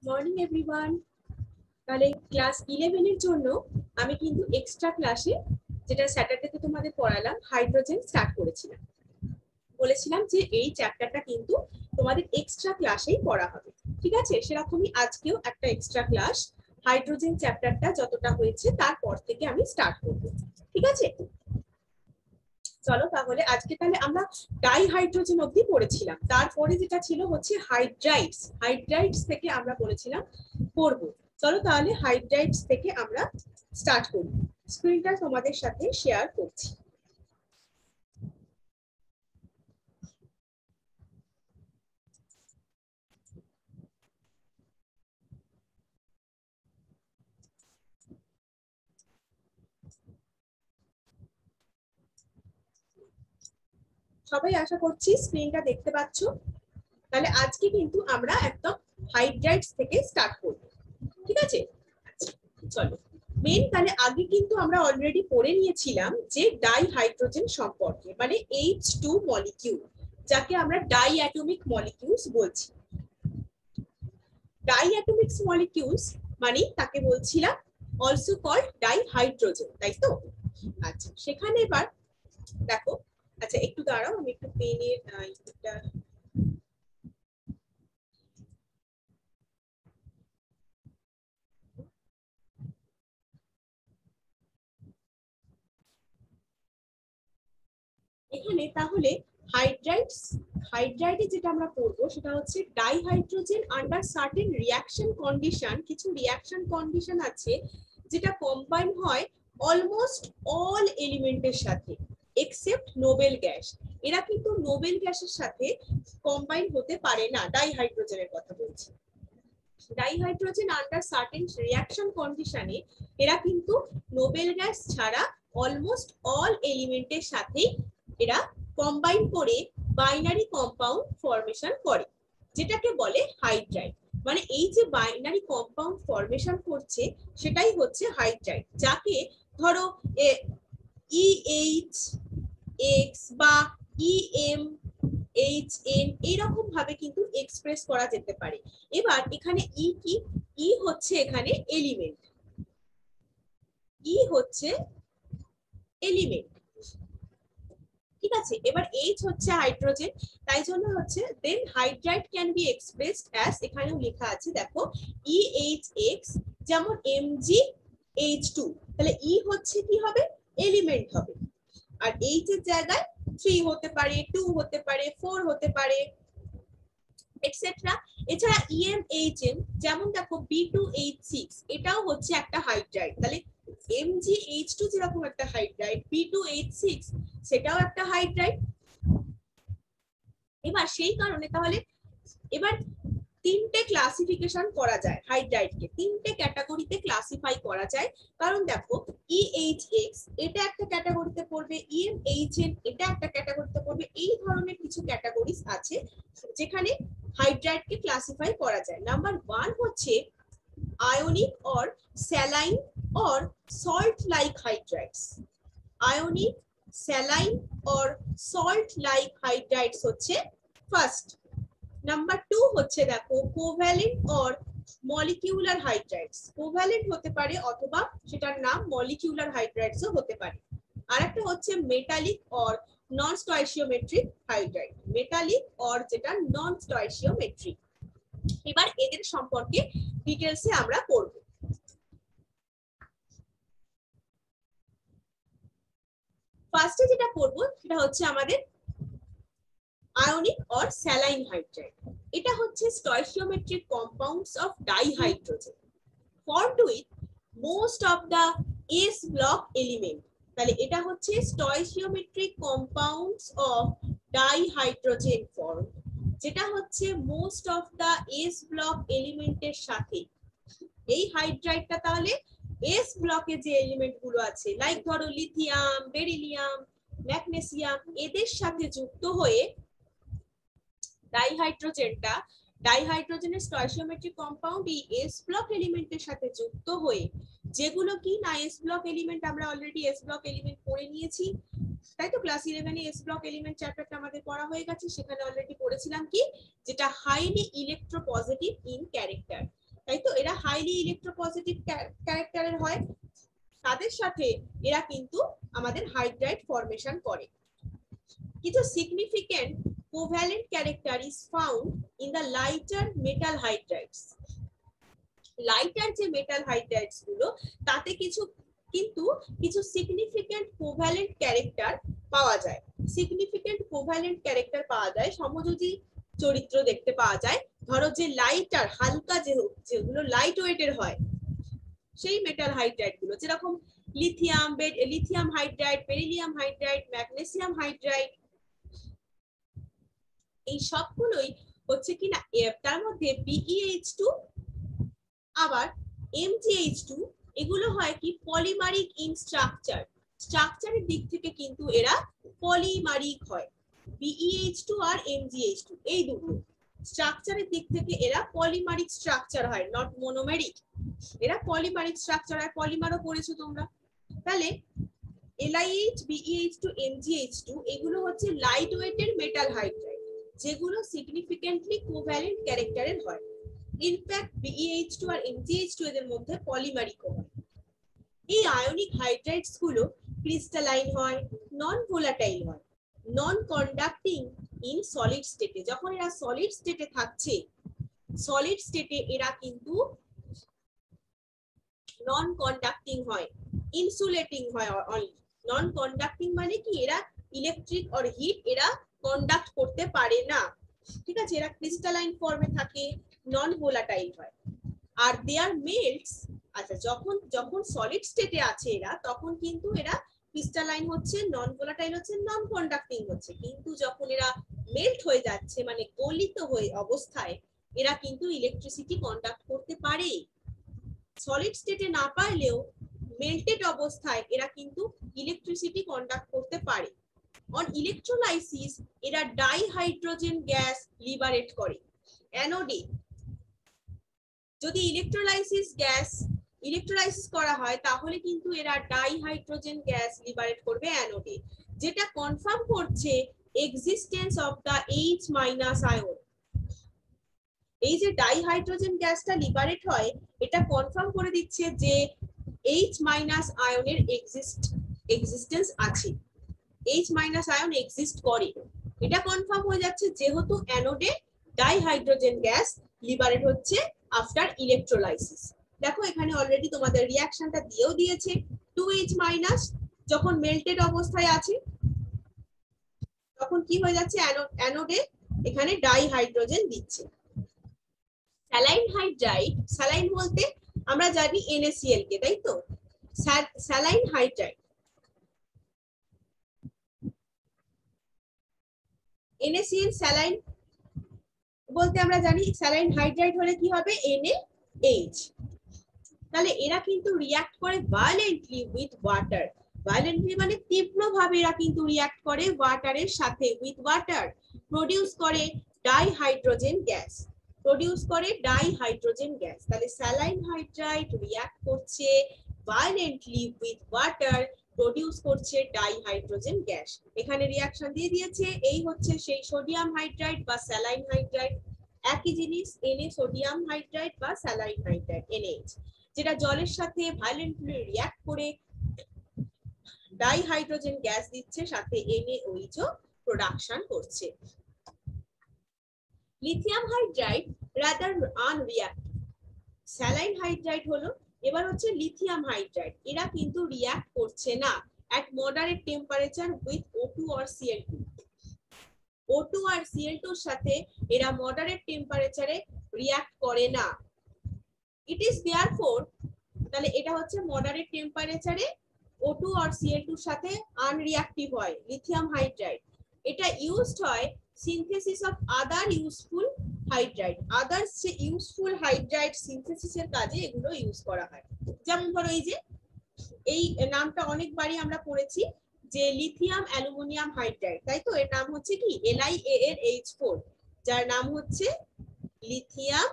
Morning everyone. তাহলে class 11 এর জন্য আমি কিন্তু এক্সট্রা ক্লাসে যেটা স্যাটারডেতে তোমাদের পড়ালাম হাইড্রোজেন স্টার্ট করেছিলাম। বলেছিলাম যে এই চ্যাপ্টারটা কিন্তু তোমাদের এক্সট্রা ক্লাসেই পড়া হবে, ঠিক আছে? সেরকমই আজকেও একটা এক্সট্রা ক্লাস হাইড্রোজেন চ্যাপ্টারটা যতটা হয়েছে তারপর থেকে আমি স্টার্ট করব, ঠিক আছে? চলো তাহলে আজকে তাহলে আমরা ডাইহাইড্রোজেন অবধি পড়েছিলাম, তারপরে যেটা ছিল হচ্ছে হাইড্রাইডস। হাইড্রাইডস থেকে আমরা বলেছিলাম পড়ব। চলো তাহলে হাইড্রাইডস থেকে আমরা স্টার্ট করি। স্ক্রিনটা তোমাদের সাথে শেয়ার করছি। সবাই আশা করছি স্ক্রিনটা দেখতে পাচ্ছ। তাহলে আজকে কিন্তু আমরা একদম হাইড্রাইডস থেকে স্টার্ট করব, ঠিক আছে? চলো মেন তাহলে আগে কিন্তু আমরা অলরেডি পড়ে নিয়েছিলাম যে ডাইহাইড্রোজেন সম্পর্কে, মানে H2 মলিকিউল, যাকে আমরা ডাইঅ্যাটমিক মলিকিউলস বলছি। ডাইঅ্যাটমিক্স মলিকিউলস মানে তাকে বলছিলাম অলসো কল্ড ডাইহাইড্রোজেন, তাই তো? আচ্ছা সেখানে এবার দেখো, আচ্ছা একটু দাঁড়াও, আমি একটু পেনের এখানে তাহলে হাইড্রাইডে যেটা আমরা পড়বো সেটা হচ্ছে dihydrogen under certain reaction condition. কিছু রিঅ্যাকশন কন্ডিশন আছে যেটা কম্বাইন হয় অলমোস্ট অল এলিমেন্টের সাথে এক্সেপ্ট নোবেল গ্যাস। এরা কিন্তু নোবেল গ্যাসের সাথে কম্বাইন হতে পারে না, ডাইহাইড্রোজেনের কথা বলছি। ডাইহাইড্রোজেন আন্ডার সার্টেন রিঅ্যাকশন কন্ডিশনে এরা কিন্তু নোবেল গ্যাস ছাড়া অলমোস্ট অল এলিমেন্টের সাথে এরা কম্বাইন করে বাইনারি কম্পাউন্ড ফরমেশন করে, যেটাকে বলে হাইড্রাইড। মানে এই যে বাইনারি কম্পাউন্ড ফরমেশন করছে সেটাই হচ্ছে হাইড্রাইড, যাকে ধরো EH X বা EM HN এইরকম ভাবে কিন্তু এক্সপ্রেস করা যেতে পারে। এবার এখানে ই কি? ই হচ্ছে এখানে এলিমেন্ট, ই হচ্ছে এলিমেন্ট, ঠিক আছে? এবার H হচ্ছে হাইড্রোজেন, তাই জন্য হচ্ছে then hydride can be expressed as, এখানেও লেখা আছে দেখো EHX, যেমন MgH2। তাহলে ই হচ্ছে কি হবে? এলিমেন্ট হবে। আর H এর জায়গায় 3 হতে পারে, 2 হতে পারে, 4 হতে পারে, এটসেট্রা। এছাড়া EMHN, যেমন দেখো B2H6, এটাও হচ্ছে একটা হাইড্রাইড। তাহলে MgH2 যেরকম একটা হাইড্রাইড, B2H6 সেটাও একটা হাইড্রাইড। এবার সেই কারণে তাহলে এবার তিনটে ক্লাসিফিকেশন করা যায়, হাইড্রাইডকে তিনটে ক্যাটাগরিতে ক্লাসিফাই করা যায়। কারণ দেখো EHX এটা একটা ক্যাটাগরিতে পড়বে, EMHN এটা একটা ক্যাটাগরিতে পড়বে। এই ধরনের কিছু ক্যাটাগরিজ আছে যেখানে হাইড্রাইডকে ক্লাসিফাই করা যায়। নাম্বার 1 হচ্ছে ionic or saline or salt like hydrides. Ionic, saline or salt like hydrides হচ্ছে ফার্স্ট। নাম্বার 2 হচ্ছে দেখো covalent or molecular hydrides. Covalent হতে পারে অথবা সেটার নাম মলিকিউলার হাইড্রাইডসও হতে পারে। আর একটা হচ্ছে metallic or non stoichiometric hydride. Metallic or যেটা নন স্টয়চিওমেট্রিক। এবার এদের সম্পর্কে ডিটেইলসে আমরা পড়ব। ফার্স্টে যেটা পড়ব সেটা হচ্ছে আমাদের আয়নিক অর স্যালাইন হাইড্রাইড। এটা হচ্ছে stoichiometric compounds of dihydrogen formed with most of the S block element। তাহলে এটা হচ্ছে stoichiometric compounds of dihydrogen form, যেটা হচ্ছে most of the S block এলিমেন্টের সাথে। এই হাইড্রাইডটা তাহলে S ব্লকে যে এলিমেন্ট গুলো আছে লাইক ধরো লিথিয়াম, বেরিলিয়াম, ম্যাগনেসিয়াম, এদের সাথে যুক্ত হয়ে ডাইহাইড্রোজেনের স্টয়চিওমেট্রিক কম্পাউন্ড এই এস ব্লক এলিমেন্টের সাথে যুক্ত হয়ে, যেগুলো কি না এস ব্লক এলিমেন্ট, আমরা অলরেডি এস ব্লক এলিমেন্ট পড়ে নিয়েছি, তাই তো? Class 11 A S block element চ্যাপ্টারটা আমাদের পড়া হয়ে গেছে। সেখানে অলরেডি পড়েছিলাম কি, যেটা হাইলি ইলেকট্রোপজিটিভ ইন ক্যারেক্টার। তাই তো, এরা হাইলি ইলেকট্রোপজিটিভ ক্যারেক্টারের হয়, তাদের সাথে এরা কিন্তু আমাদের হাইড্রাইড ফর্মেশন করে। কিছু significant covalent character is found in the lighter metal hydrides. Lighter যে মেটাল হাইড্রাইডস গুলো, তাতে কিছু সিগনিফিকেন্ট কোভ্যালেন্ট ক্যারেক্টার পাওয়া যায়। সিগনিফিকেন্ট কোভ্যালেন্ট ক্যারেক্টার পাওয়া যায়, সমযোজী চরিত্র দেখতে পাওয়া যায়। ধরো যে লাইটার, হালকা যেগুলো লাইট ওয়েটের হয়, সেই মেটাল হাইড্রাইড গুলো, যেরকম lithium hydride, beryllium hydride, magnesium hydride, এই সবগুলোই হচ্ছে কিনা তার মধ্যে BeH2 আবার MgH2, এগুলো হয় কি পলিমারিক ইন স্ট্রাকচার। স্ট্রাকচারের দিক থেকে কিন্তু এরা পলিমারিক হয়। BeH2 আর MgH2 এই দুটো স্ট্রাকচারের দিক থেকে এরা পলিমারিক স্ট্রাকচার হয়, নট মনোমেরিক। এরা পলিমারিক স্ট্রাকচার হয়, পলিমারও পড়েছো তোমরা। তাহলে LiH, BeH2, MgH2 এগুলো হচ্ছে লাইট ওয়েটের মেটাল হাইড্রাইড, যেগুলো সিগনিফিকেন্টলি কোভ্যালেন্ট ক্যারেক্টারের হয়। ইনফ্যাক্ট BeH2 আর MgH2 এদের মধ্যে পলিমারিক হয়। এই আয়নিক হাইড্রাইডস গুলো ক্রিস্টালাইন হয়, নন ভোলাটাইল হয়, নন কন্ডাক্টিং ইন সলিড স্টেটে। যখন এরা সলিড স্টেটে থাকছে, সলিড স্টেটে এরা কিন্তু নন কন্ডাক্টিং হয়, ইনসুলেটিং হয় অনলি। নন কন্ডাক্টিং মানে কি, এরা ইলেকট্রিক অর হিট এরা কন্ডাক্ট করতে পারে না, ঠিক আছে। এরা ক্রিস্টালাইন ফর্মে থাকে, নন ভোলাটাইল হয়। আর দেয়ার মেল্টস, আচ্ছা যখন সলিড স্টেটে আছে এরা, তখন কিন্তু এরা ক্রিস্টালাইন হচ্ছে, নন ভোলাটাইল হচ্ছে, নন কন্ডাক্টিং হচ্ছে। কিন্তু যখন এরা মেল্ট হয়ে যাচ্ছে, মানে গলিত হয়ে অবস্থায়, এরা কিন্তু ইলেকট্রিসিটি কন্ডাক্ট করতে পারে। সলিড স্টেটে না পারলেও মেল্টেড অবস্থায় এরা কিন্তু ইলেকট্রিসিটি কন্ডাক্ট করতে পারে। অন ইলেকট্রোলাইসিস এরা ডাইহাইড্রোজেন গ্যাস লিবারেট করে। অ্যানোডে যদি ইলেকট্রোলাইসিস করা হয়, তাহলে কিন্তু এরা ডাইহাইড্রোজেন গ্যাস লিবারেট করবে অ্যানোডে, যেটা কনফার্ম করছে existence of the H- ion. এই যে ডাইহাইড্রোজেন গ্যাসটা লিবারেট হয়, এটা কনফার্ম করে দিচ্ছে যে H- আয়নের এক্সিস্টেন্স আছে, H- আয়ন এক্সিস্ট করে। এটা কনফার্ম হয়ে যাচ্ছে যেহেতু অ্যানোডে ডাইহাইড্রোজেন গ্যাস লিবারেট হচ্ছে আফটার ইলেকট্রোলাইসিস। দেখো এখানে অলরেডি তোমাদের রিঅ্যাকশনটা দিয়েও দিয়েছে। 2H- যখন মেল্টেড অবস্থায় আছে, তখন কি হয়ে যাচ্ছে, অ্যানোডে এখানে ডাইহাইড্রোজেন দিচ্ছে। স্যালাইন হাইড্রাইড, স্যালাইন বলতে আমরা জানি NaCl কে, তাই তো। স্যালাইন হাইড্রাইড, NaCl স্যালাইন বলতে আমরা জানি, স্যালাইন হাইড্রাইড হলে কি হবে, NaH। তাহলে এরা কিন্তু রিঅ্যাক্ট করে ভায়োলেন্টলি উইথ ওয়াটার। ভায়োলেন্টলি মানে তীব্রভাবে এরা কিন্তু রিঅ্যাক্ট করে ওয়াটারের সাথে, উইথ ওয়াটার প্রডিউস করে ডাইহাইড্রোজেন গ্যাস, তাহলে স্যালাইন হাইড্রাইড রিঅ্যাক্ট করছে ভায়োলেন্টলি উইথ ওয়াটার, প্রডিউস করছে ডাইহাইড্রোজেন গ্যাস। এখানে রিঅ্যাকশন দিয়ে দিয়েছে, এই হচ্ছে সেই সোডিয়াম হাইড্রাইড বা স্যালাইন হাইড্রাইড। একই জিনিস, Na সোডিয়াম হাইড্রাইড বা স্যালাইন হাইড্রাইড NaH, যেটা জলের সাথে ভায়োলেন্টলি রিঅ্যাক্ট করে ডাইহাইড্রোজেন গ্যাস দিচ্ছে, সাথে NaOH প্রোডাকশন করছে। Lithium hydride rather unreactive. Saline hydride হলো, এবার হচ্ছে লিথিয়াম হাইড্রাইড, এরা কিন্তু রিঅ্যাক্ট করছে না at moderate temperature with O2 or Cl2। O2 R Cl2 এর সাথে এরা মডারেট টেম্পারেচারে রিঅ্যাক্ট করে না। ইট ইজ দেয়ারফর, তাহলে এটা হচ্ছে মডারেট টেম্পারেচারে O2 আর Cl2 এর সাথে আনরিঅ্যাক্টিভ হয় লিথিয়াম হাইড্রাইড। এটা ইউজড হয় synthesis of other useful hydride. Others যে ইউজফুল হাইড্রাইড সিনথেসিসের কাজে এগুলো ইউজ করা হয়। যেমন ধরো এই নামটা অনেকবারই আমরা পড়েছি, যে লিথিয়াম অ্যালুমিনিয়াম হাইড্রাইড, তাই তো। এর নাম হচ্ছে কি LiAlH4, যার নাম হচ্ছে লিথিয়াম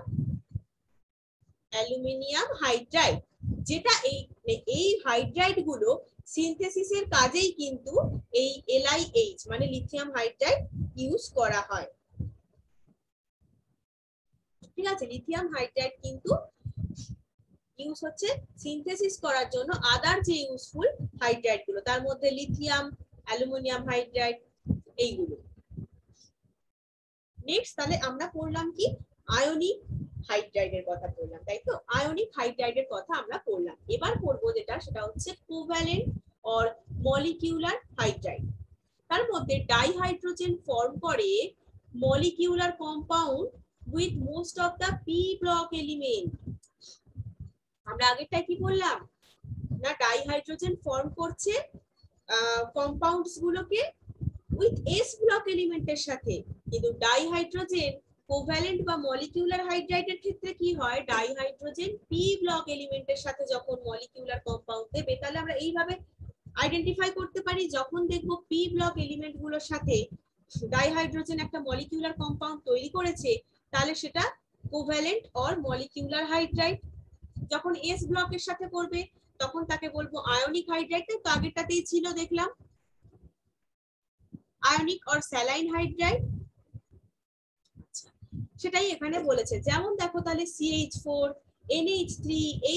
অ্যালুমিনিয়াম হাইড্রাইড, যেটা এই হাইড্রাইড গুলো সিনথেসিসের কাজেই কিন্তু এই LiH মানে লিথিয়াম হাইড্রাইড ইউজ করা হয়, ঠিক আছে। লিথিয়াম হাইড্রাইড কিন্তু ইউজ হচ্ছে সিনথেসিস করার জন্য আদার যে ইউজফুল হাইড্রাইড গুলো, তার মধ্যে লিথিয়াম, অ্যালুমিনিয়াম হাইড্রাইড এইগুলো। নেক্সট তাহলে আমরা পড়লাম কি আয়নিক হাইড্রাইডের কথা পড়লাম, তাই তো? আয়নিক হাইড্রাইডের কথা আমরা পড়লাম। এবার পড়বো যেটা, সেটা হচ্ছে কোভ্যালেন্ট অর মলিকিউলার হাইড্রাইড। তার মধ্যে ডাইহাইড্রোজেন ফর্ম করে molecular compound with most of the P block element. আমরা আগেরটাই কি বললাম না, ডাইহাইড্রোজেন ফর্ম করছে কম্পাউন্ডস গুলোকে উইথ এস ব্লক এলিমেন্টের সাথে, কিন্তু ডাইহাইড্রোজেন কোভ্যালেন্ট বা মলিকিউলার হাইড্রাইডের ক্ষেত্রে কি হয়, ডাইহাইড্রোজেন পি ব্লক এলিমেন্টের সাথে যখন মলিকিউলার কম্পাউন্ড দেবে, তাহলে আমরা এইভাবে আইডেন্টিফাই করতে পারি, যখন দেখবো পি ব্লক এলিমেন্ট গুলোর সাথে ডাইহাইড্রোজেন একটা মলিকিউলার কম্পাউন্ড তৈরি করেছে, তাহলে সেটা কোভ্যালেন্ট অর মলিকিউলার হাইড্রাইড। যখন এস ব্লকের সাথে করবে তখন তাকে বলবো আয়নিক হাইড্রাইড। তো আগেরটাতেই ছিল দেখলাম আয়নিক অর স্যালাইন হাইড্রাইড, সেটাই এখানে বলেছে। যেমন দেখো তাহলে CH4, NH3,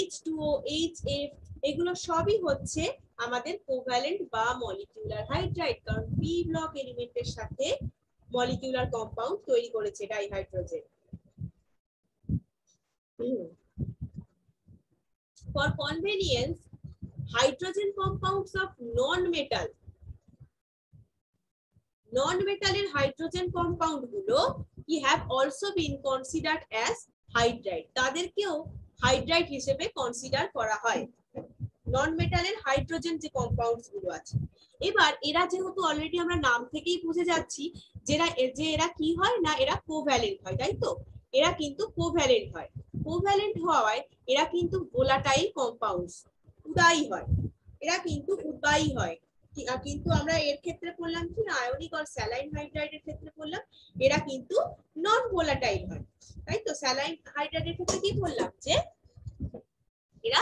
H2O, HF এগুলো সবই হচ্ছে আমাদের কোভ্যালেন্ট বা মলিকিউলার হাইড্রাইড, কারণ পি ব্লক এলিমেন্টের সাথে মলিকিউলার কম্পাউন্ড তৈরি করেছে dihydrogen. For convenience, hydrogen compounds of non-metal এর হাইড্রোজেন কম্পাউন্ড গুলো কি have also been considered as hydride, তাদেরকেও হাইড্রাইড হিসেবে কনসিডার করা হয় নন মেটালের হাইড্রোজেন যে কম্পাউন্ডস গুলো আছে। এবার এরা যেহেতু অলরেডি আমরা নাম থেকেই বুঝে যাচ্ছি যে এরা কি হয় না, এরা কোভ্যালেন্ট হয়, তাই তো? এরা কিন্তু কোভ্যালেন্ট হয়। কোভ্যালেন্ট হওয়ায় এরা কিন্তু ভোলাটাইল কম্পাউন্ডস, উদায়ী হয়, এরা কিন্তু উদায়ী হয়। কিন্তু আমরা এর ক্ষেত্রে পড়লাম কি আয়নিক আর স্যালাইন হাইড্রাইডের ক্ষেত্রে পড়লাম এরা কিন্তু নন ভোলাটাইল হয়, তাই তো? স্যালাইন হাইড্রাইডের ক্ষেত্রে কি বললাম যে এরা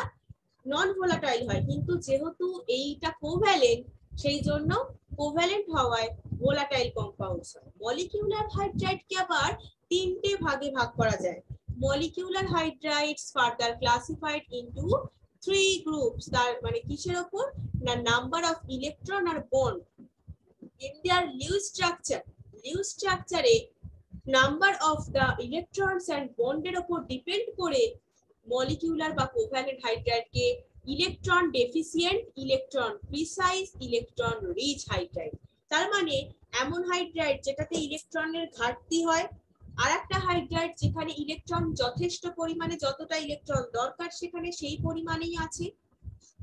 নন ভোলাটাইল হয়, কিন্তু যেহেতু এইটা কোভ্যালেন্ট সেই জন্য কোভ্যালেন্ট হওয়ায় ভোলাটাইল কম্পাউন্ডস হয়। মলিকিউলার হাইড্রাইডকে আবার তিনটে ভাগে ভাগ করা যায়। Molecular hydrides further classified into 3 groups. তার মানে কিসের উপর না, নাম্বার অফ ইলেকট্রন আর bond in their Lewis structure. Lewis স্ট্রাকচারে number of the electrons and বন্ডের উপর ডিপেন্ড করে মলিকিউলার বা কোভ্যালেন্ট হাইড্রাইডকে electron deficient, electron precise, electron rich hydride. তার মানে এমন হাইড্রাইড যেটাতে ইলেকট্রনের ঘাটতি হয়, আর একটা হাইড্রাইড যেখানে ইলেকট্রন যথেষ্ট পরিমাণে, যতটা ইলেকট্রন দরকার সেখানে সেই পরিমাণেই আছে,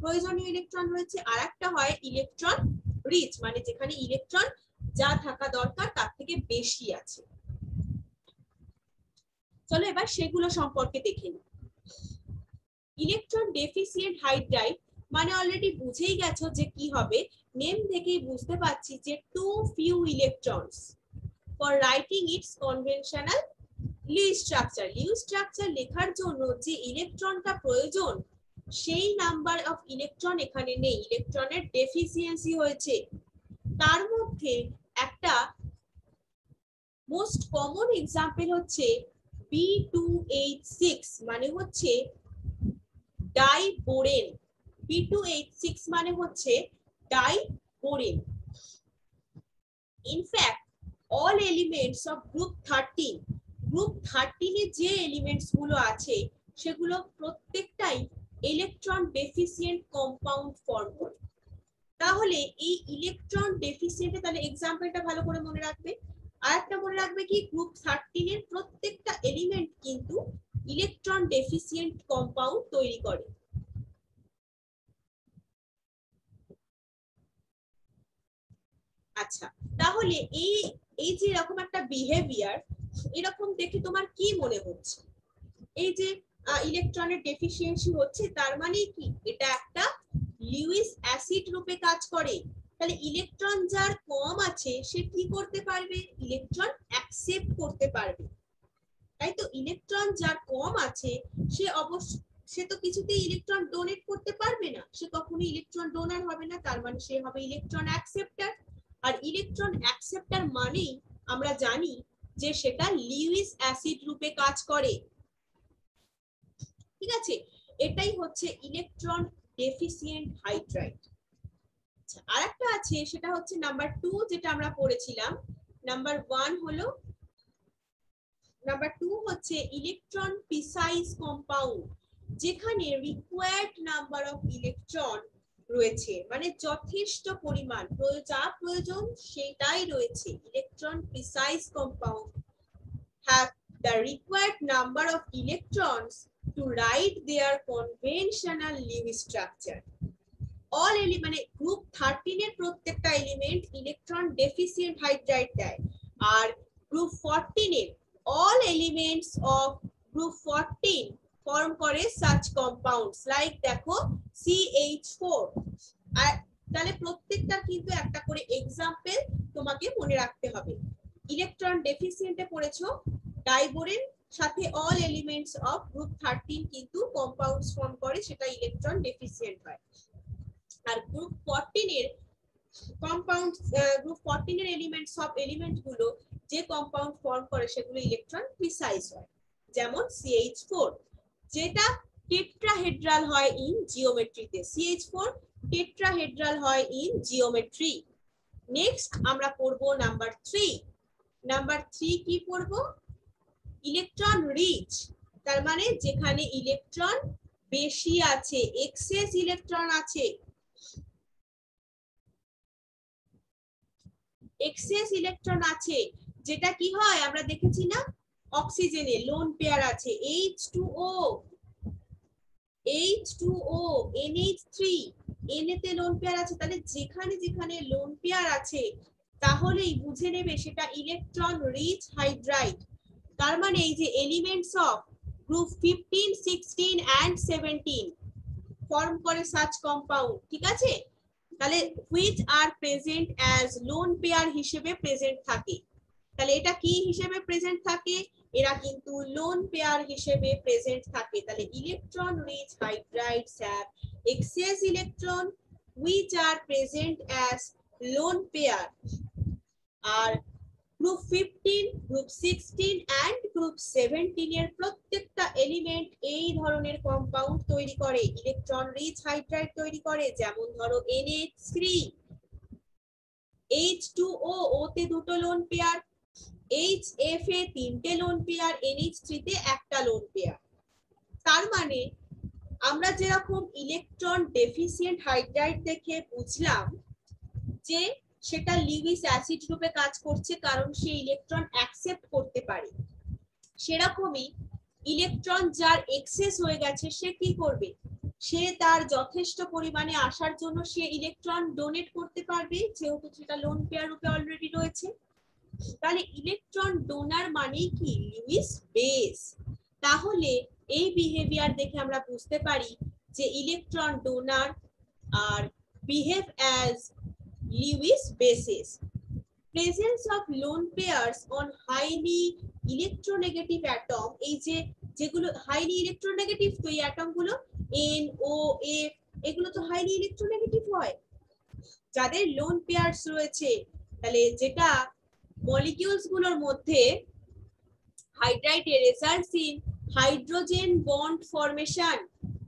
প্রয়োজনীয় ইলেকট্রন রয়েছে। আর একটা হয় ইলেকট্রন রিচ, মানে যেখানে ইলেকট্রন যা থাকা দরকার তার থেকে বেশি আছে। চলো এবার সেগুলো সম্পর্কে দেখে নিই। ইলেকট্রন ডেফিসিয়েন্ট হাইড্রাইড মানে অলরেডি বুঝেই গেছো যে কি হবে, নেম থেকেই বুঝতে পারছি যে too few electrons for writing its conventional Lewis structure. Lewis structure লেখার জন্য যে ইলেকট্রনটা প্রয়োজন সেই নাম্বার অফ ইলেকট্রন এখানে নেই, ইলেকট্রনের ডেফিসিয়েন্সি হয়েছে। তার মধ্যে একটা মোস্ট কমন এক্সাম্পল হচ্ছে B2H6, মানে হচ্ছে ডাইবোরেন। B2H6 মানে হচ্ছে diborane. In fact all elements of group 13, group 13 এ যে এলিমেন্টস গুলো আছে সেগুলো প্রত্যেকটাই ইলেকট্রন ডেফিসিয়েন্ট কম্পাউন্ড ফর্ম করে। তাহলে এই ইলেকট্রন ডেফিসিয়েন্টে তাহলে এক্সাম্পলটা ভালো করে মনে রাখবে। আর একটা মনে রাখবে কি, গ্রুপ 13 এর প্রত্যেকটা এলিমেন্ট কিন্তু ইলেকট্রন ডেফিসিয়েন্ট কম্পাউন্ড তৈরি করে। আচ্ছা, তাহলে এই যে এরকম একটা বিহেভিয়ার, এরকম দেখে তোমার কি মনে হচ্ছে? এই যে ইলেকট্রনের ডেফিসিয়েন্সি হচ্ছে, তার মানে কি এটা একটা লিউইস অ্যাসিড রূপে কাজ করে। তাহলে ইলেকট্রন যার কম আছে সে কি করতে পারবে, ইলেকট্রন অ্যাকসেপ্ট করতে পারবে, তাই তো? ইলেকট্রন যার কম আছে সে তো কিছুতেই ইলেকট্রন ডোনেট করতে পারবে না, সে কখনো ইলেকট্রন ডোনার হবে না, তার মানে সে হবে ইলেকট্রন অ্যাকসেপ্টার। আর ইলেকট্রন অ্যাকসেপ্টার মানেই আমরা জানি যে সেটা লিউইস অ্যাসিড রূপে কাজ করে, ঠিক আছে? এটাই হচ্ছে ইলেকট্রন ডেফিসিয়েন্ট হাইড্রাইড। আর একটা আছে সেটা হচ্ছে নাম্বার 2 যেটা আমরা পড়েছিলাম। নাম্বার 1 হলো, নাম্বার 2 হচ্ছে ইলেকট্রন প্রিসাইজ কম্পাউন্ড, যেখানে রিকোয়ার্ড নাম্বার অফ ইলেকট্রন রয়েছে, মানে যথেষ্ট পরিমাণ যা প্রয়োজন সেটাই রয়েছে। Electron precise compound have the required number of electrons to write their conventional Lewis structure. All মানে গ্রুপ 13 এর প্রত্যেকটা এলিমেন্ট ইলেকট্রন ডেফিসিয়েন্ট হাইড্রাইড দেয়, আর গ্রুপ 14 এর all elements of group 14 form করে such compounds like দেখো CH4। আর তাহলে প্রত্যেকটা কিন্তু একটা করে এক্সাম্পল তোমাকে মনে রাখতে হবে। ইলেকট্রন ডেফিসিয়েন্টে পড়েছো ডাইবোরেন সাথে অল এলিমেন্টস অফ গ্রুপ 13 কিন্তু কম্পাউন্ডস ফর্ম করে, সেটা ইলেকট্রন ডেফিসিয়েন্ট হয়। আর গ্রুপ 14 এর কম্পাউন্ড, গ্রুপ 14 এর এলিমেন্টস অফ এলিমেন্ট গুলো যে কম্পাউন্ড ফর্ম করে সেগুলো ইলেকট্রন প্রিসাইজ হয়, যেমন CH4 যেটা টেট্রাহেড্রাল হয় ইন জিওমেট্রিতে। CH4 টেট্রাহেড্রাল হয় ইন জিওমেট্রি। নেক্সট আমরা পড়বো নাম্বার 3। নাম্বার 3 কি পড়বো? ইলেকট্রন রিচ, তার মানে যেখানে ইলেকট্রন বেশি আছে, এক্সেস ইলেকট্রন আছে। এক্সেস ইলেকট্রন আছে যেটা কি হয় আমরা দেখেছি না, অক্সিজেনে লোন পেয়ার আছে H2O, H2O, NH3, Na তে লোন পেয়ার আছে। তাহলে যেখানে যেখানে লোন পেয়ার আছে তাহলেই বুঝে নেবে সেটা ইলেকট্রন রিচ হাইড্রাইড। তার মানে এই যে elements of group 15, 16 and 17 form করে সাচ কম্পাউন্ড, ঠিক আছে? তাহলে which are present as lone pair হিসেবে প্রেজেন্ট থাকে। তাহলে এটা কি হিসেবে প্রেজেন্ট থাকে? এরা কিন্তু লোন পেয়ার হিসেবে প্রেজেন্ট থাকে। তাহলে electron rich hydrides have excess electron which are present as lone pair. আর গ্রুপ 15, গ্রুপ 16 এন্ড গ্রুপ 17 এর প্রত্যেকটা এলিমেন্ট এই ধরনের কম্পাউন্ড তৈরি করে, ইলেকট্রন রিচ হাইড্রাইড তৈরি করে। যেমন ধরো NH3, H2O, O তে দুটো লোন পেয়ার, HF এ তিনটে লোন পেয়ার, NH3 তে একটা লোন পেয়ার। তার মানে আমরা যেরকম ইলেকট্রন ডেফিসিয়েন্ট হাইড্রাইড দেখে বুঝলাম যে সেটা লিউইস অ্যাসিড রূপে কাজ করছে কারণ সে ইলেকট্রন অ্যাকসেপ্ট করতে পারে, সেরকমই ইলেকট্রন যার এক্সেস হয়ে গেছে সে কি করবে? সে তার যথেষ্ট পরিমাণে আসার জন্য সে ইলেকট্রন ডোনেট করতে পারবে, যেহেতু সেটা লোন পেয়ার রূপে অলরেডি রয়েছে। তাহলে ইলেকট্রন ডোনার মানেই কি? Lewis base. তাহলে এই বিহেভিয়ার দেখে আমরা বুঝতে পারি যে ইলেকট্রন ডোনার আর behave as Lewis bases. Presence of lone pairs on highly electronegative atom, এই যে যেগুলো highly electronegative, তো এই অ্যাটম গুলো N, O, F এগুলো তো highly electronegative হয় যাদের লোন পেয়ারস রয়েছে। তাহলে যেটা মলিকিউলস গুলোর মধ্যে হাইড্রাইডে results in hydrogen bond formation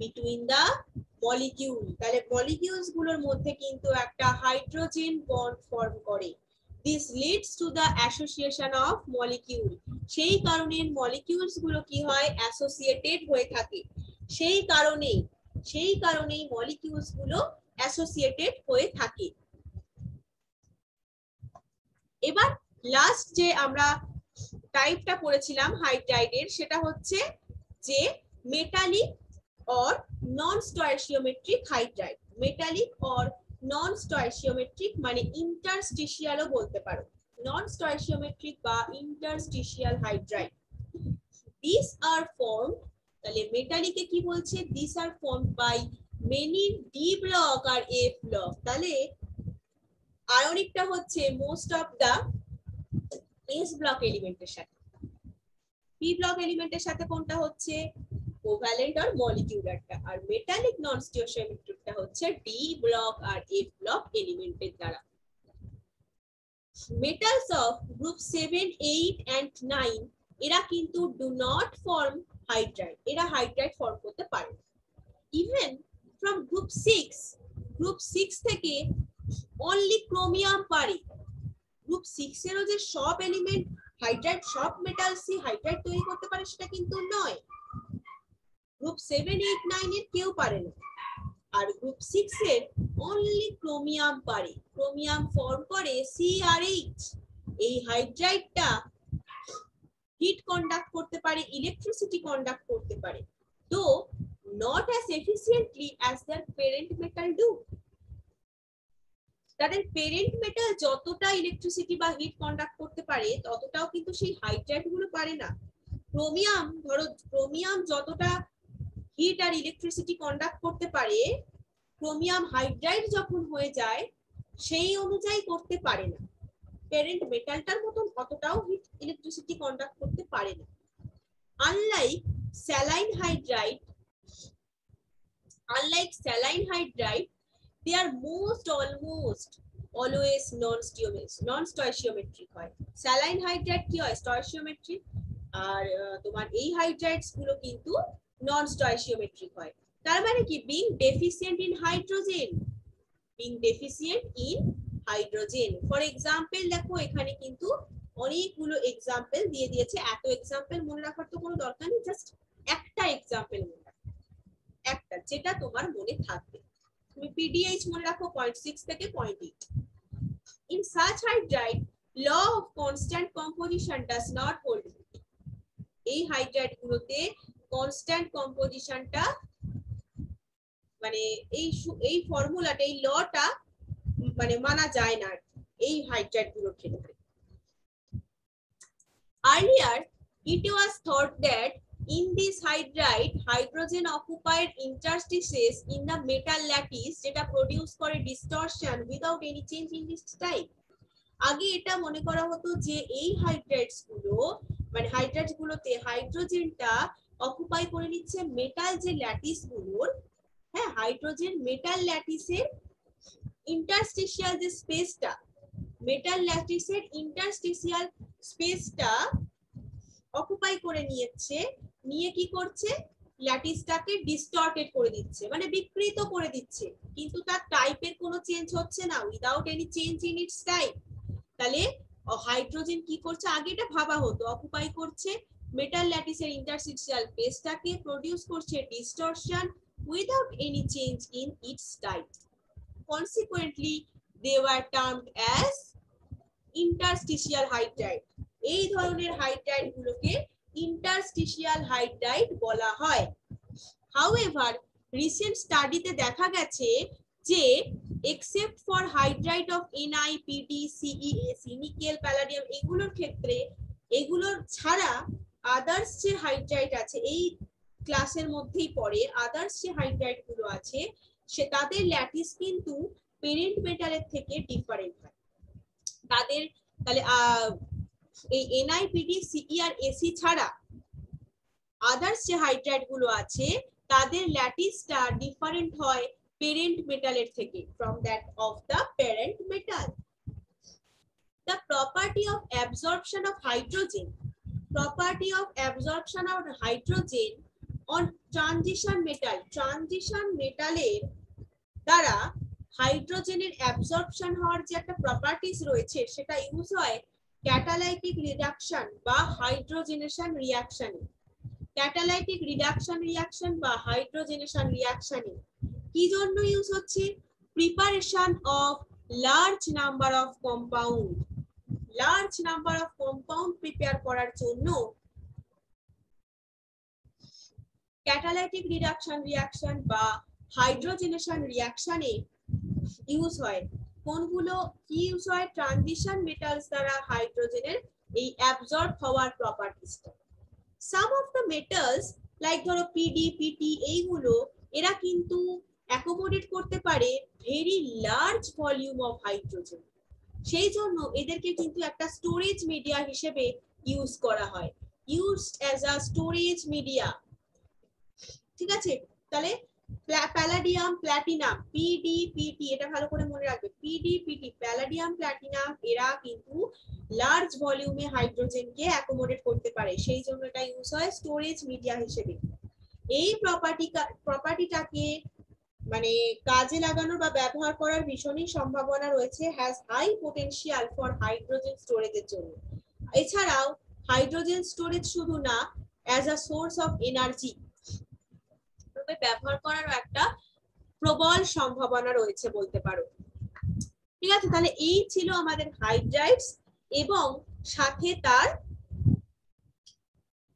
between the molecule. তাহলে মলিকিউলস গুলোর মধ্যে কিন্তু একটা হাইড্রোজেন বন্ড ফর্ম করে। This leads to the association of molecule. সেই কারণে মলিকিউলস গুলো কি হয়? অ্যাসোসিয়েটেড হয়ে থাকে। সেই কারণেই মলিকিউলস গুলো অ্যাসোসিয়েটেড হয়ে থাকে। এবার লাস্ট যে আমরা টাইপটা পড়েছিলাম হাইড্রাইডের, সেটা হচ্ছে যে metallic or non-stoichiometric hydride। Metallic or non-stoichiometric মানে ইন্টারস্টিশিয়ালও বলতে পারো, non-stoichiometric বা interstitial hydride. These are formed, তাহলে মেটালিকে কি বলছে? These are formed by many D block R F block। তাহলে আয়নিকটা হচ্ছে most of the S block এলিমেন্টের সাথে, P ব্লক এলিমেন্টের সাথে কোনটা হচ্ছে? কোভ্যালেন্ট আর মলিকিউলারটা। আর মেটালিক নন স্টিওশিওমেট্রিকটা হচ্ছে ডি ব্লক আর এফ ব্লক এলিমেন্টের দ্বারা। মেটালস অফ গ্রুপ 7, 8 and 9 এরা কিন্তু ডু নট ফর্ম হাইড্রাইড, এরা হাইড্রাইড ফর্ম করতে পারে। ইভেন ফ্রম গ্রুপ 6 থেকে অনলি ক্রোমিয়াম পারে। গ্রুপ 6 এরও যে সব এলিমেন্ট হাইড্রাইড, সব মেটালসই হাইড্রাইড তৈরি করতে পারে সেটা কিন্তু নয়। গ্রুপ 7, 8, 9 এর কেউ পারে না। আর গ্রুপ 6 এর অনলি ক্রোমিয়াম পারে। ক্রোমিয়াম ফর্ম করে CrH। এই হাইড্রাইডটা হিট কন্ডাক্ট করতে পারে, ইলেকট্রিসিটি কন্ডাক্ট করতে পারে, তো not as efficiently as their parent metal do। তাদের প্যারেন্ট মেটাল যতটা ইলেকট্রিসিটি বা হিট কন্ডাক্ট করতে পারে ততটাও কিন্তু সেই হাইড্রাইড গুলো পারে না। ক্রোমিয়াম, ধরো ক্রোমিয়াম যতটা হিট আর ইলেকট্রিসিটি কন্ডাক্ট করতে পারে, ক্রোমিয়াম হাইড্রাইড যখন হয়ে যায় সেই অনুযায়ী করতে পারে না। প্যারেন্ট মেটালটার মতন অতটাও হিট ইলেকট্রিসিটি কন্ডাক্ট করতে পারে না। Unlike saline hydride, they are almost always non-stoichiometric হয়। স্যালাইন হাইড্রাইড কি হয়? স্টয়চিওমেট্রিক। আর তোমার এই হাইড্রাইডস গুলো কিন্তু নন স্টয়চিওমেট্রিক হয়। তার মানে কি? being deficient in hydrogen। For example দেখো এখানে কিন্তু অনেকগুলো এক্সাম্পল দিয়ে দিয়েছে। এত এক্সাম্পল মনে রাখার তো কোনো দরকার নেই, জাস্ট একটা এক্সাম্পল মনে রাখো, একটা যেটা তোমার মনে থাকবে। তুমি PDH মনে রাখো 0.6 থেকে 0.8। In such hydride, law of constant composition does not hold good। এই হাইড্রাইড গুলোতে কনস্ট্যান্ট কম্পোজিশনটা মানে এই ফর্মুলাটা, এই লটা মানে মানা যায় না এই হাইড্রাইড গুলোর ক্ষেত্রে। Earlier, it was thought that in this hydride, hydrogen occupied interstices in the metal lattice যেটা প্রডিউস করে distortion without any change in this type। আগে এটা মনে করা হতো যে এই হাইড্রাইডস গুলো মানে হাইড্রাইডস গুলোতে হাইড্রোজেনটা অকুপাই করে নিচ্ছে মেটাল যে ল্যাটিস গুলোর, হ্যাঁ হাইড্রোজেন মেটাল ল্যাটিসের ইন্টারস্টিশিয়াল যে স্পেসটা, মেটাল ল্যাটিসের ইন্টারস্টিশিয়াল স্পেসটা অকুপাই করে নিয়েছে, নিয়ে কি করছে? ল্যাটিসটাকে ডিস্টর্টেড করে দিচ্ছে, মানে বিকৃত করে দিচ্ছে, কিন্তু তার টাইপের কোনো চেঞ্জ হচ্ছে না, without any change in its type. তাহলে হাইড্রোজেন কি করছে? আগে এটা ভাবা হতো অকুপাই করছে মেটাল ল্যাটিসের ইন্টারস্টিশিয়াল স্পেসটাকে, প্রডিউস করছে distortion without any change in its type. Consequently they were termed as interstitial hydride. এই ধরনের হাইড্রাইড গুলোকে ইন্টারস্টিশিয়াল হাইড্রাইড বলা হয়। হাউএভার রিসেন্ট স্টাডিতে দেখা গেছে যে except for hydride of Ni, Pd, CeAc, nickel, palladium, এগুলোর ক্ষেত্রে, এগুলোর ছাড়া আদার্স যে হাইড্রাইড আছে এই ক্লাসের মধ্যেই পড়ে, আদার্স যে হাইড্রাইড গুলো আছে সে তাদের ল্যাটিস কিন্তু প্যারেন্ট মেটালের থেকে ডিফারেন্ট হয়। তাদের তাহলে এই Ni, Pd, Ce আর Ac ছাড়া আদার্স যে হাইড্রাইড গুলো আছে তাদের ল্যাটিসটা ডিফারেন্ট হয় parent metal থেকে, from that of the parent metal। The property of absorption of hydrogen on transition মেটালের দ্বারা হাইড্রোজেনের অ্যাবজর্পশন হওয়ার যে একটা প্রপার্টিজ রয়েছে সেটা ইউজ হয় ক্যাটালাইটিক রিডাকশন বা হাইড্রোজেনেশন রিঅ্যাকশনে। ক্যাটালাইটিক রিডাকশন রিঅ্যাকশন বা হাইড্রোজেনেশন রিঅ্যাকশনে কি জন্য ইউজ হচ্ছে? Preparation of large number of compound prepare করার জন্য ক্যাটালাইটিক রিডাকশন রিঅ্যাকশন বা হাইড্রোজেনেশন রিঅ্যাকশনে ইউজ হয়। কোনগুলো কি ইউজ হয়? ট্রানজিশন মেটালস দ্বারা হাইড্রোজেনের এই অ্যাবজর্ব হওয়ার প্রপার্টিসটা। সাম অফ দ্য মেটালস লাইক ধরো PD, PT এইগুলো এরা কিন্তু অ্যাকোমোডেট করতে পারে very large volume of hydrogen, সেই জন্য এদেরকে কিন্তু একটা স্টোরেজ মিডিয়া হিসেবে ইউজ করা হয়, used as a storage media. ঠিক আছে, তাহলে প্যালাডিয়াম, প্ল্যাটিনাম, PD, PT এটা ভালো করে মনে রাখবে। PD, PT, প্যালাডিয়াম, প্ল্যাটিনাম এরা কিন্তু লার্জ ভলিউমে হাইড্রোজেনকে অ্যাকোমোডেট করতে পারে, সেই জন্য এটা ইউজ হয় স্টোরেজ মিডিয়া হিসেবে। এই প্রপার্টিটাকে মানে কাজে লাগানোর বা ব্যবহার করার ভীষণই সম্ভাবনা রয়েছে, has high potential for hydrogen স্টোরেজের জন্য। এছাড়াও হাইড্রোজেন স্টোরেজ শুধু না, as a source of energy ব্যবহার করার একটা প্রবল সম্ভাবনা রয়েছে বলতে পারো। ঠিক আছে, তাহলে এই ছিল আমাদের হাইড্রাইডস এবং সাথে তার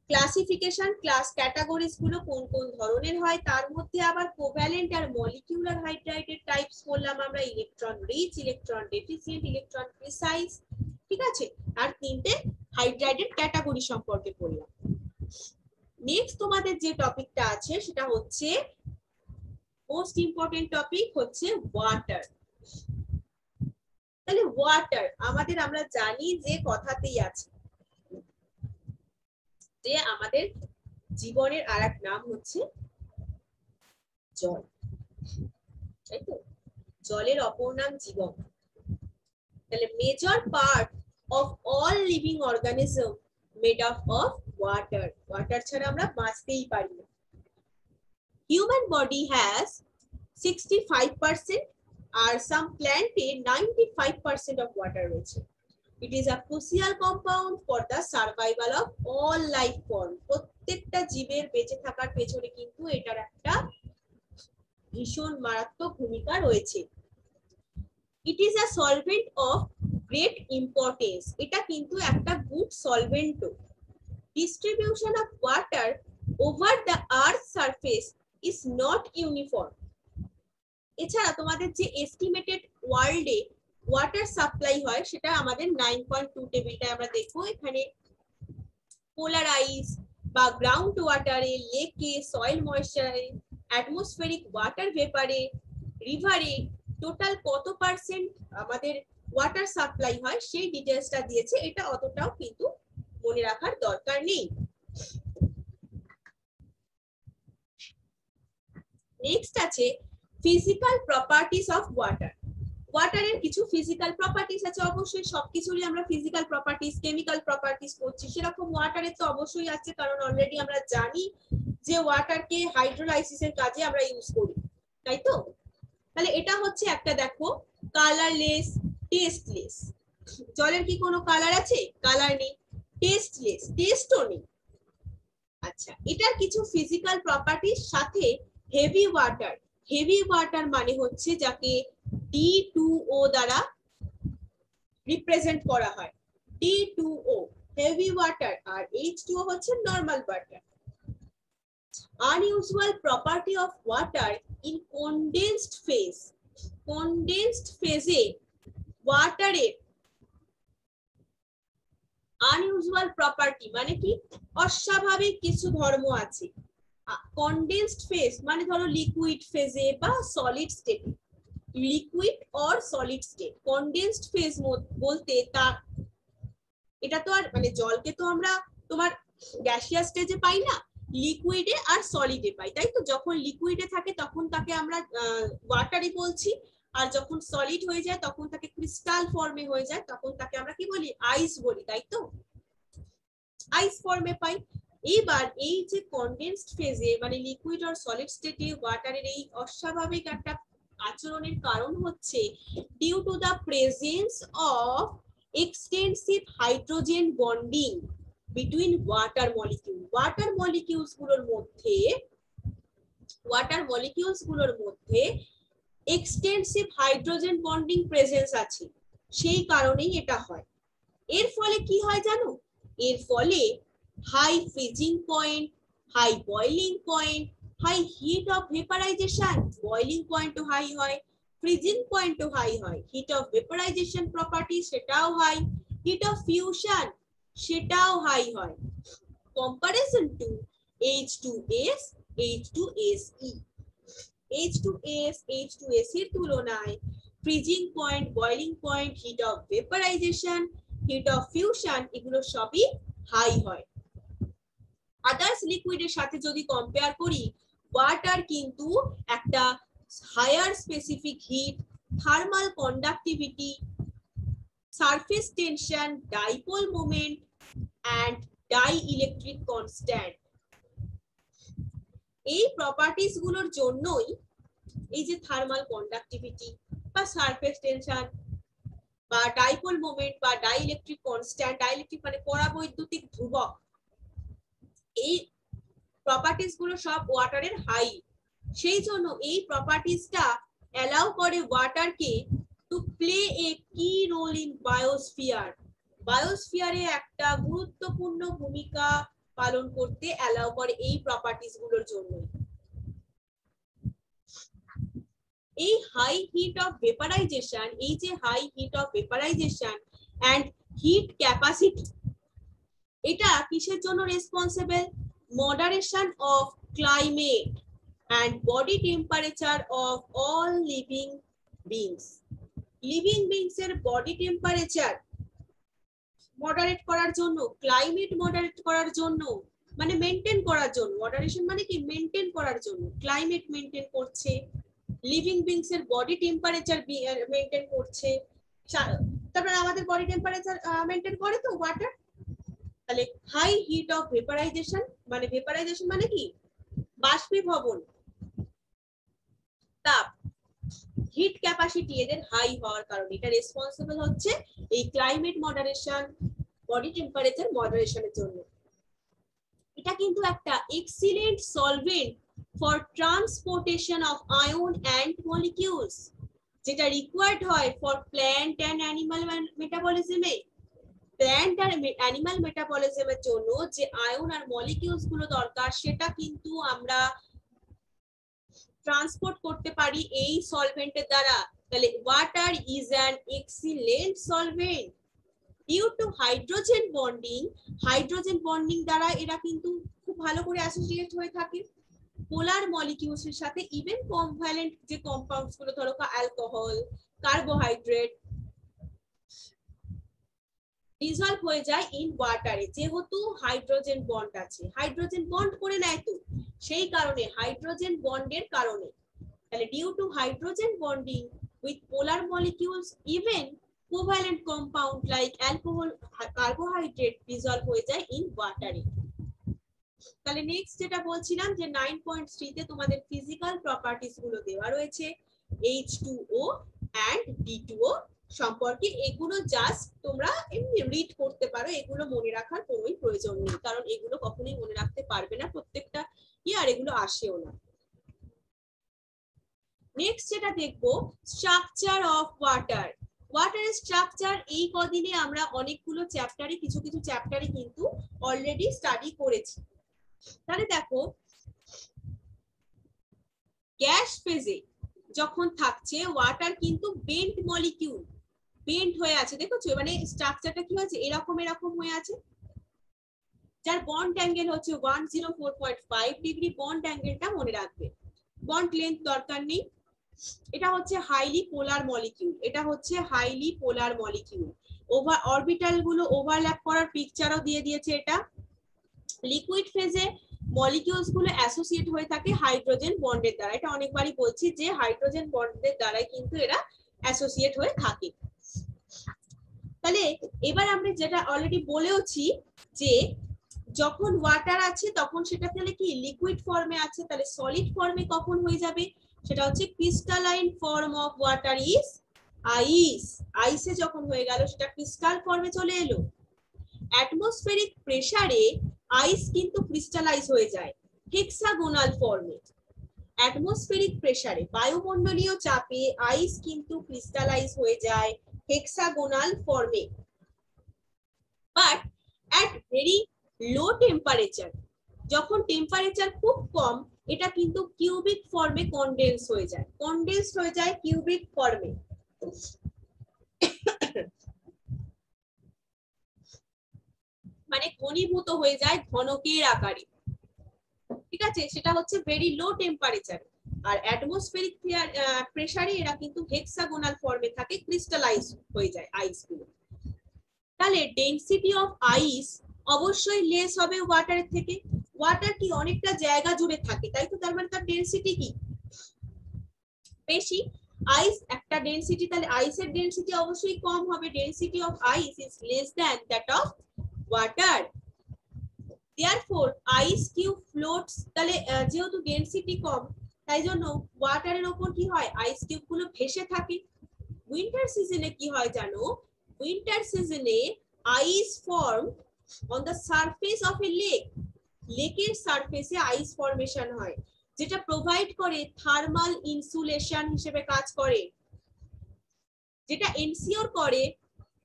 ক্লাসিফিকেশন, ক্লাস ক্যাটাগরিজ গুলো কোন কোন ধরনের হয়, তার মধ্যে আবার কোভ্যালেন্ট আর মলিকিউলার হাইড্রাইডের টাইপস বললাম আমরা, electron rich, electron deficient, electron precise. ঠিক আছে, আর তিনটে হাইড্রাইডের ক্যাটাগরি সম্পর্কে বললাম। নেক্সট তোমাদের যে টপিকটা আছে সেটা হচ্ছে মোস্ট ইম্পর্টেন্ট টপিক, হচ্ছে ওয়াটার। তাহলে ওয়াটার আমাদের, আমরা জানি যে কথাতেই আছে যে আমাদের জীবনের আরেক নাম হচ্ছে জল, তাই তো? জলের অপর নাম জীবন। তাহলে major part of all living organism made up of water. Water ছাড়া আমরা বাঁচতেই পারি না। হিউম্যান বডি হ্যাজ 65% আর সাম প্ল্যান্টে 95% অফ ওয়াটার রয়েছে। It is a crucial compound for the survival of all life form. প্রত্যেকটা জীবের বেঁচে থাকার পেছনে কিন্তু এটার একটা ভীষণ মারাত্মক ভূমিকা রয়েছে। It is a solvent of great importance. এটা কিন্তু একটা good solvent. Distribution of water over the earth surface is not uniform. এছাড়া তোমাদের যে এস্টিমেটেড ওয়ার্ল্ডে ওয়াটার সাপ্লাই হয় সেটা আমাদের 9.2 টেবিলটা আমরা দেখবো। এখানে পোলারাইজ বা গ্রাউন্ড ওয়াটারে, লেকে, সয়েল ময়েশ্চারে, অ্যাটমসফেরিক ওয়াটার ভেপারে, রিভারে টোটাল কত পার্সেন্ট আমাদের ওয়াটার সাপ্লাই হয় সেই ডিটেলসটা দিয়েছে। এটা অতটাও কিন্তু মনে রাখার দরকার নেই। নেক্সট আছে ফিজিক্যাল প্রপার্টিজ অফ ওয়াটার। ওয়াটারের কিছু ফিজিক্যাল প্রপার্টিজ আছে, অবশ্যই সবকিছুরই আমরা ফিজিক্যাল প্রপার্টিজ, কেমিক্যাল প্রপার্টিজ করছি, সেরকম ওয়াটারের তো অবশ্যই আছে, কারণ অলরেডি আমরা জানি যে ওয়াটারকে হাইড্রোলাইসিসের কাজে আমরা ইউজ করি, তাই তো? তাহলে এটা হচ্ছে একটা, দেখো, কালারলেস, টেস্টলেস। জলের কি কোনো কালার আছে? কালার নেই। টেস্টলেস, টেস্টও নেই। আচ্ছা, এটার কিছু ফিজিক্যাল প্রপার্টির সাথে হেভি ওয়াটার। হেভি ওয়াটার মানে হচ্ছে যাকে D2O দ্বারা রিপ্রেজেন্ট করা হয়, D2O হেভি ওয়াটার, আর H2O হচ্ছে normal water. Unusual property of water in condensed phase. Condensed phase এ ওয়াটারের আনইউজুয়াল প্রপার্টি মানে কি? অস্বাভাবিক কিছু ধর্ম আছে। কনডেন্সড ফেজ মানে ধরো লিকুইড ফেজে বা সলিড স্টেটে, liquid or solid state. Condensed phase বলতে তা, এটা তো আর মানে জলকে তো আমরা তোমার গ্যাসিয়াস স্টেজে পাই না, লিকুইডে আর সলিডে পাই, তাই তো? যখন লিকুইডে থাকে তখন তাকে আমরা ওয়াটারই বলছি, আর যখন সলিড হয়ে যায় তখন তাকে ক্রিস্টাল ফর্মে হয়ে যায় তখন তাকে আমরা কি বলি? আইস বলি, তাই তো? আইস ফর্মে পাই। এবার এই যে কনডেন্সড ফেজে মানে লিকুইড আর সলিড স্টেটে ওয়াটারের এই অস্বাভাবিক একটা আচরণের কারণ হচ্ছে due to the presence of extensive hydrogen bonding between water molecule. Water molecules গুলোর মধ্যে এক্সটেন্সিভ হাইড্রোজেন বন্ডিং প্রেজেন্স আছে, সেই কারণেই এটা হয়। এর ফলে কি হয় জানো? এর ফলে high freezing point, high boiling point, high heat of vaporisation, boiling পয়েন্টও হাই হয়, ফ্রিজিং পয়েন্টও হাই হয়, হিট অফ ভেপারাইজেশন প্রপার্টি সেটাও হাই, হিট অফ ফিউশন সেটাও হাই হয়, comparison to H2S, H2SE। H2S, H2S এর তুলনায় freezing point, boiling point, heat of vaporisation, heat of fusion এগুলো সবই হাই হয়। আদার্স লিকুইডের সাথে যদি কম্পেয়ার করি, ওয়াটার কিন্তু একটা higher specific heat, thermal conductivity, surface tension, dipole moment and dielectric constant. এই প্রপার্টিজ গুলোর জন্যই এই যে থার্মাল কন্ডাক্টিভিটি বা সারফেস টেনশন বা ডাইপোল মোমেন্ট বা ডাইইলেকট্রিক কনস্ট্যান্ট, ডাইইলেকট্রিক মানে পরাবৈদ্যুতিক ধ্রুবক, এই প্রপার্টিজ গুলো সব ওয়াটারের হাই। সেই জন্য এই প্রপার্টিজটা অ্যালাউ করে ওয়াটারকে টু প্লে এ কি রোল ইন বায়োস্ফিয়ার, বায়োস্ফিয়ারে একটা গুরুত্বপূর্ণ ভূমিকা পালন করতে অ্যালাউ করে এই প্রপার্টিজ গুলোর জন্য। এই হাই হিট অফ ভেপারাইজেশন, এই যে high heat of vaporisation and heat capacity, এটা কিসের জন্য responsible? Moderation of climate and body temperature of all living beings. Living beings এর বডি টেম্পারেচার মডারেট করার জন্য, ক্লাইমেট মডারেট করার জন্য, মানে মেনটেন করার জন্য, মডারেশন মানে কি মেনটেন করার জন্য, ক্লাইমেট মেনটেন করছে, লিভিং বিংস এর বডি টেম্পারেচার মেনটেন করছে। তারপর আমাদের বডি টেম্পারেচার মেনটেন করে তো ওয়াটার। তাহলে হাই হিট অফ ভেপারাইজেশন মানে, ভেপারাইজেশন মানে কি বাষ্পীভবন, তাপ, হিট ক্যাপাসিটি এদের হাই হওয়ার কারণে এটা রেসপন্সিবল হচ্ছে এই ক্লাইমেট মডারেশন, বডি টেম্পারেচার মডারেশনের জন্য। এটা কিন্তু একটা excellent solvent for transportation of ion and molecules, যেটা রিকোয়ার্ড হয় ফর প্ল্যান্ট এন্ড অ্যানিমাল মেটাবলিজমে। প্ল্যান্ট আর অ্যানিমাল মেটাবলিজমের জন্য যে আয়ন আর মলিকিউলস গুলো দরকার সেটা কিন্তু আমরা ট্রান্সপোর্ট করতে পারি এই সলভেন্টের দ্বারা। তাহলে water is an excellent solvent due to hydrogen bonding. Hydrogen bonding দ্বারা এরা কিন্তু খুব ভালো করে অ্যাসোসিয়েট হয়ে থাকে পোলার মলিকিউলস এর সাথে। ইভেন কমভ্যালেন্ট যে কম্পাউন্ডস গুলো ধরো অ্যালকোহল, কার্বোহাইড্রেট, ডিজলভ হয়ে যায় ইন ওয়াটারে, যেহেতু হাইড্রোজেন বন্ড আছে, হাইড্রোজেন বন্ড করে নেয় তো, সেই কারণে হাইড্রোজেন বন্ডের কারণে। তাহলে due to hydrogen bonding with polar molecules even covalent compound like alcohol, carbohydrate dissolve হয়ে যায় ইন ওয়াটারে। তাহলে নেক্সট যেটা বলছিলাম যে 9.3 তে তোমাদের ফিজিক্যাল প্রপার্টিজ গুলো দেওয়া রয়েছে H2O and D2O সম্পর্কে। এগুলো জাস্ট তোমরা এমনি রিড করতে পারো, এগুলো মনে রাখার কোনোই প্রয়োজন নেই, কারণ এগুলো কখনোই মনে রাখতে পারবে না প্রত্যেকটা আর এগুলো আসেও না। নেক্সট যেটা দেখবো স্ট্রাকচার অফ ওয়াটার। ওয়াটারের স্ট্রাকচার এই কদিনে আমরা অনেকগুলো চ্যাপ্টারে, কিছু কিছু চ্যাপ্টারে কিন্তু অলরেডি স্টাডি করেছি। তাহলে দেখো গ্যাস ফেজে যখন থাকছে ওয়াটার কিন্তু বেন্ট মলিকিউল, বেন্ট হয়ে আছে, দেখছো মানে স্ট্রাকচারটা কি হয়েছে এরকম এরকম হয়ে আছে, যার বন্ড অ্যাঙ্গেল হচ্ছে 104.5 ডিগ্রি। বন্ড অ্যাঙ্গেলটা মনে রাখবে, বন্ড লেন্থ দরকার নেই। এটা হচ্ছে হাইলি পোলার মলিকিউল, এটা হচ্ছে হাইলি পোলার মলিকিউল। ওভার অরবিটাল গুলো ওভারল্যাপ করার পিকচারও দিয়ে দিয়েছে। এটা লিকুইড ফেজে মলিকিউলস গুলো অ্যাসোসিয়েট হয়ে থাকে হাইড্রোজেন বন্ডের দ্বারা। এটা অনেকবারই বলছি যে হাইড্রোজেন বন্ডের দ্বারাই কিন্তু এরা অ্যাসোসিয়েট হয়ে থাকে। তাহলে এবার আমরা যেটা অলরেডি বলেওছি যে যখন ওয়াটার আছে তখন সেটা তাহলে কি লিকুইড ফর্মে আছে, তাহলে সলিড ফর্মে কখন হয়ে যাবে? সেটা হচ্ছে crystalline form of water is ice. আইসে যখন হয়ে গেল সেটা ক্রিস্টাল ফর্মে চলে এলো। অ্যাটমসফেরিক প্রেসারে আইস কিন্তু ক্রিস্টালাইজ হয়ে যায় হেক্সাগোনাল ফর্মে। অ্যাটমসফেরিক প্রেসারে বায়ুমণ্ডলীয় চাপে আইস কিন্তু ক্রিস্টালাইজ হয়ে যায় হেক্সাগোনাল ফর্মে। But at very low temperature, যখন টেম্পারেচার খুব কম, এটা কিন্তু কিউবিক ফর্মে কনডেন্স হয়ে যায়, কনডেন্স হয়ে যায় কিউবিক ফর্মে। মানে ঘনীভূত হয়ে যায় ঘনকের আকারে, ঠিক আছে? সেটা হচ্ছে ভেরি লো টেম্পারেচার। আর অ্যাটমসফেরিক প্রেসারে এরা কিন্তু হেক্সাগোনাল ফর্মে থাকে, ক্রিস্টালাইজ হয়ে যায় আইস গুলো। তাহলে ডেনসিটি অফ আইস অবশ্যই লেস হবে ওয়াটারের থেকে। ওয়াটার কি অনেকটা জায়গা জুড়ে থাকে, তাই তো? তার মানে তার ডেনসিটি কি বেশি। আইস একটা ডেনসিটি, তাহলে আইসের ডেনসিটি অবশ্যই কম হবে। Density of ice is less than that of water. therefore ice cube floats, তাহলে যেহেতু ডেনসিটি কম তাই জন্য ওয়াটারের উপর কি হয়, আইস কিউব গুলো ভেসে থাকে। উইন্টার সিজনে কি হয় জানো, winter season ice form on the surface of a lake, লেকের সারফেসে আইস ফর্মেশন হয়, যেটা প্রোভাইড করে থার্মাল ইনসুলেশন হিসেবে কাজ করে, যেটা এনসিওর করে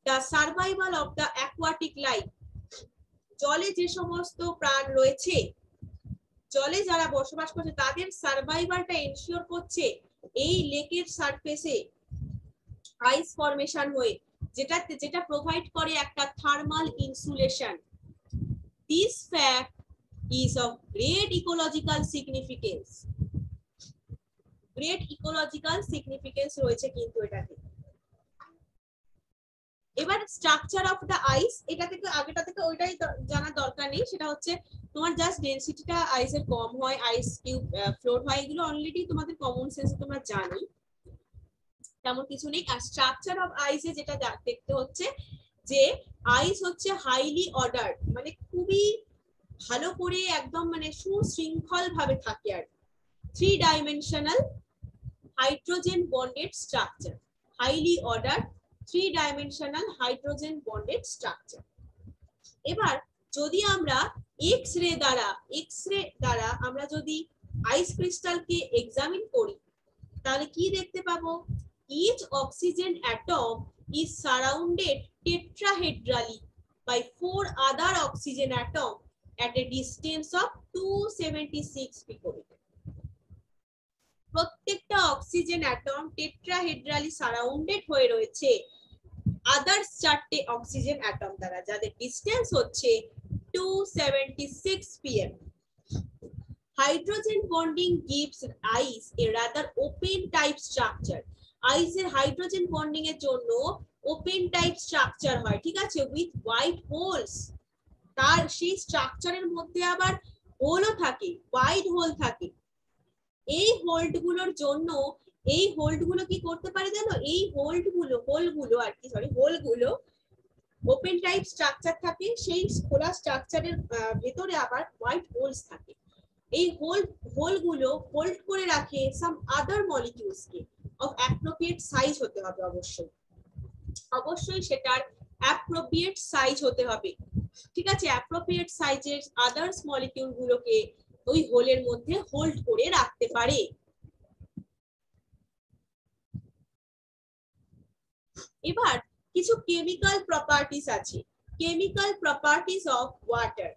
the survival of the aquatic life, জলে যে সমস্ত প্রাণ রয়েছে, জলে যারা বসবাস করছে তাদের সার্ভাইভালটা এনশিওর করছে এই লেকের সারফেসে আইস ফর্মেশন হয়ে, যেটা প্রোভাইড করে একটা thermal insulation. This fact is of great ecological significance, great ecological significance রয়েছে কিন্তু এটাতে। এবার স্ট্রাকচার অফ দ্য আইস, এটা থেকে আগেটা থেকে ওইটাই জানার দরকার নেই, সেটা হচ্ছে তোমার জাস্ট ডেনসিটিটা আইসের কম হয়, আইস কিউব ফ্লোট হয়, এগুলো অলরেডি তোমাদের কমন সেন্সে তোমরা জানোই, তেমন কিছু নেই। আর স্ট্রাকচার অফ আইসে যেটা দেখতে হচ্ছে যে আইস হচ্ছে হাইলি অর্ডার, মানে খুবই ভালো করে একদম মানে সুশৃঙ্খল ভাবে থাকে, আর 3 dimensional hydrogen bonded structure, highly order 3 dimensional hydrogen bonded structure. এবার যদি আমরা এক্স রে দ্বারা আমরা যদি আইস ক্রিস্টালকে এক্সামিন করি তাহলে কি দেখতে পাবো, each oxygen atom is surrounded tetrahedrally by 4 other oxygen atom at a distance of 276 picometre. প্রত্যেকটা অক্সিজেন অ্যাটম টেট্রাহেড্রালি সারাউন্ডেড হয়ে রয়েছে আদার্স 4টে অক্সিজেন অ্যাটম দ্বারা, যাদের ডিসটেন্স হচ্ছে 276 pm. Hydrogen bonding gives ice a rather open type structure. আইসের hydrogen bonding এর জন্য open type structure হয়, ঠিক আছে, উইথ হোয়াইট হোলস, তার সেই স্ট্রাকচারের মধ্যে আবার হোলও থাকে, ওয়াইড হোল থাকে। এই হোলগুলোর জন্য, এই হোলগুলো কি করতে পারে জানো, এই হোলগুলো ওপেন টাইপ স্ট্রাকচার থাকে, সেই খোলা স্ট্রাকচারের ভেতরে আবার হোয়াইট হোলস থাকে। এই হোলগুলো হোল্ড করে রাখে সাম আদার মলিকিউলসকে, অফ অ্যাপ্রোপ্রিয়েট সাইজ হতে হবে, অবশ্যই সেটার অ্যাপ্রোপ্রিয়েট সাইজ হতে হবে, ঠিক আছে, অ্যাপ্রোপ্রিয়েট সাইজের আদার্স মলিকিউল গুলোকে ওই হোলের মধ্যে হোল্ড করে রাখতে পারে। এবার কিছু কেমিক্যাল প্রপার্টিজ আছে, chemical properties of water.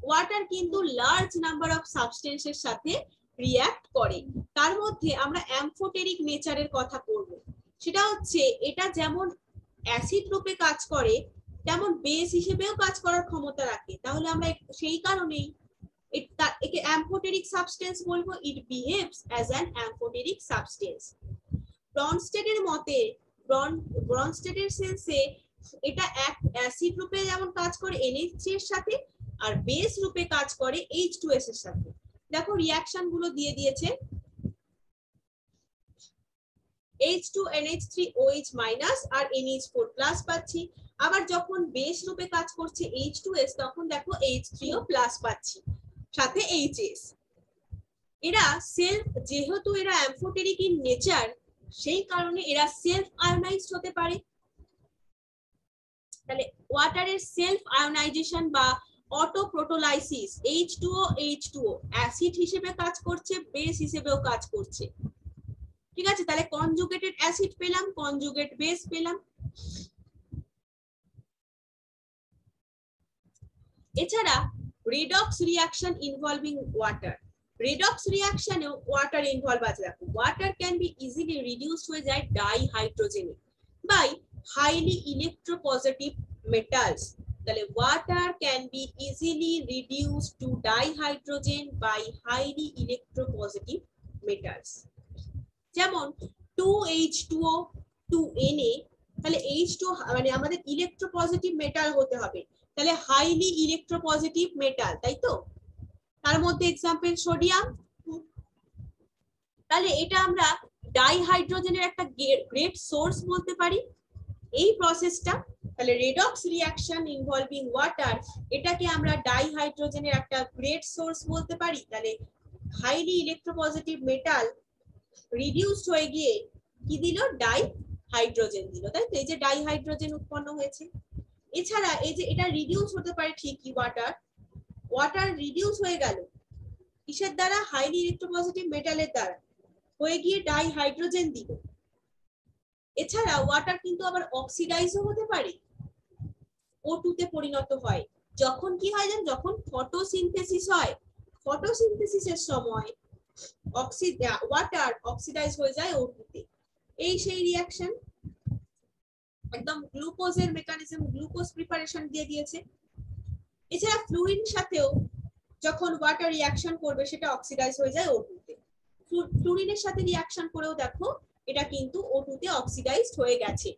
Water কিন্তু লার্জ নাম্বার অফ সাবস্টেন্সের সাথে রিঅ্যাক্ট করে, তার মধ্যে আমরা অ্যামফোটেরিক নেচারের কথা বলব। সেটা হচ্ছে এটা যেমন অ্যাসিড রূপে কাজ করে তেমন বেস হিসেবেও কাজ করার ক্ষমতা রাখে, তাহলে আমরা সেই কারণেই একে অ্যামফোটেরিক সাবস্টেন্স বলবো। ইট বিহেভস অ্যাজ অ্যান অ্যামফোটেরিক সাবস্টেন্স। ব্রনস্টেডের মতে, ব্রনস্টেডের সেন্সে এটা এক অ্যাসিড রূপে যেমন কাজ করে NH3 এর সাথে, আর বেস রূপে কাজ করে H2S এর সাথে। দেখো রিঅ্যাকশন গুলো দিয়ে দিয়েছে, H2NH3OH- আর NH4+ পাচ্ছি, আবার যখন বেস রূপে কাজ করছে H2S তখন দেখো H3O+ পাচ্ছি, সাথে HS। এরা সেলফ, যেহেতু এরা অ্যামফোটেরিক ইন নেচার, সেই কারণে এরা সেলফ আয়োনাইজড হতে পারে। তাহলে ওয়াটারের সেলফ আয়োনাইজেশন বা অটো প্রোটোলাইসিস, H2O অ্যাসিড হিসেবে কাজ করছে, বেস হিসেবেও কাজ করছে, ঠিক আছে। তাহলে কনজুগেটেড অ্যাসিড পেলাম, কনজুগেট বেস পেলাম। এছাড়া redox reaction involving water, redox রিঅ্যাকশনেও ওয়াটার ইনভলভ আছে। দেখো water can be easily reduced হয়ে যায় ডাইহাইড্রোজেনে বাই হাইলি ইলেকট্রোপজিটিভ মেটালস। তাহলে water can be easily reduced to ডাইহাইড্রোজেন বাই হাইলি ইলেকট্রোপজিটিভ মেটালস, যেমন 2H2O 2Na। তাহলে H2 মানে আমাদের ইলেকট্রোপজিটিভ মেটাল হতে হবে, তাহলে হাইলি ইলেকট্রোপজিটিভ মেটাল, তাই তো। তার মধ্যে এক্সাম্পল সোডিয়াম। তাহলে এটা আমরা ডাইহাইড্রোজেনের একটা গ্রেট সোর্স বলতে পারি। এই প্রসেসটা, তাহলে রেডক্স রিঅ্যাকশন ইনভলভিং ওয়াটার, এটাকে আমরা ডাইহাইড্রোজেনের একটা গ্রেট সোর্স বলতে পারি। তাহলে হাইলি ইলেকট্রোপজিটিভ মেটাল রিডিউসড হয়ে গিয়ে কি দিল, ডাইহাইড্রোজেন দিল, তাই তো? এই যে ডাইহাইড্রোজেন উৎপন্ন হয়েছে। এছাড়া এই যে এটা রিডিউস হতে পারে ঠিকই, ওয়াটার রিডিউস হয়ে গেল কিসের দ্বারা, হাইলি ইলেকট্রোপজিটিভ মেটালের দ্বারা, হয়ে গিয়ে ডাইহাইড্রোজেন দিল। এছাড়া ওয়াটার কিন্তু আবার অক্সিডাইজও হতে পারে, O2 তে পরিণত হয়। যখন কি হয় জানেন, যখন ফটোসিনথেসিস হয়, ফটোসিনথেসিসের সময় ওয়াটার অক্সিডাইজ হয়ে যায় O2 তে। এই সেই রিঅ্যাকশন, একদম গ্লুকোজের মেকানিজম, গ্লুকোজ প্রিপারেশন দিয়ে দিয়েছে। এছাড়া ফ্লুরিন সাথেও যখন ওয়াটার রিঅ্যাকশন করবে সেটা অক্সিডাইজ হয়ে যায় O2 তে। ফ্লুরিনের সাথে রিঅ্যাকশন করেও দেখো এটা কিন্তু O2 তে অক্সিডাইজড হয়ে গেছে।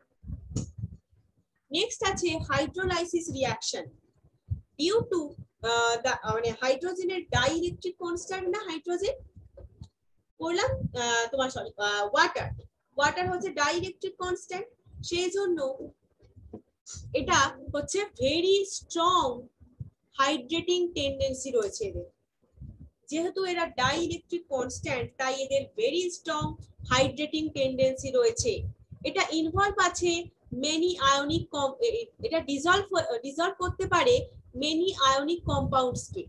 নেক্সট আছে হাইড্রোলাইসিস রিঅ্যাকশন ডিউ টু মানে হাইড্রোজেনের ডাইইলেকট্রিক কনস্ট্যান্ট না, হাইড্রোজেন বললাম তোমার সরি ওয়াটার হচ্ছে ডাইইলেকট্রিক কনস্ট্যান্ট, সেই জন্য এটা হচ্ছে ভেরি স্ট্রং হাইড্রেটিং টেন্ডেন্সি রয়েছে এদের। যেহেতু এরা ডাইইলেকট্রিক কনস্ট্যান্ট, তাই এদের ভেরি স্ট্রং হাইড্রেটিং টেন্ডেন্সি রয়েছে। এটা ইনভলভ আছে মেনি আয়নিক, এটা ডিজলভ করতে পারে মেনি আয়নিক কম্পাউন্ডস কে,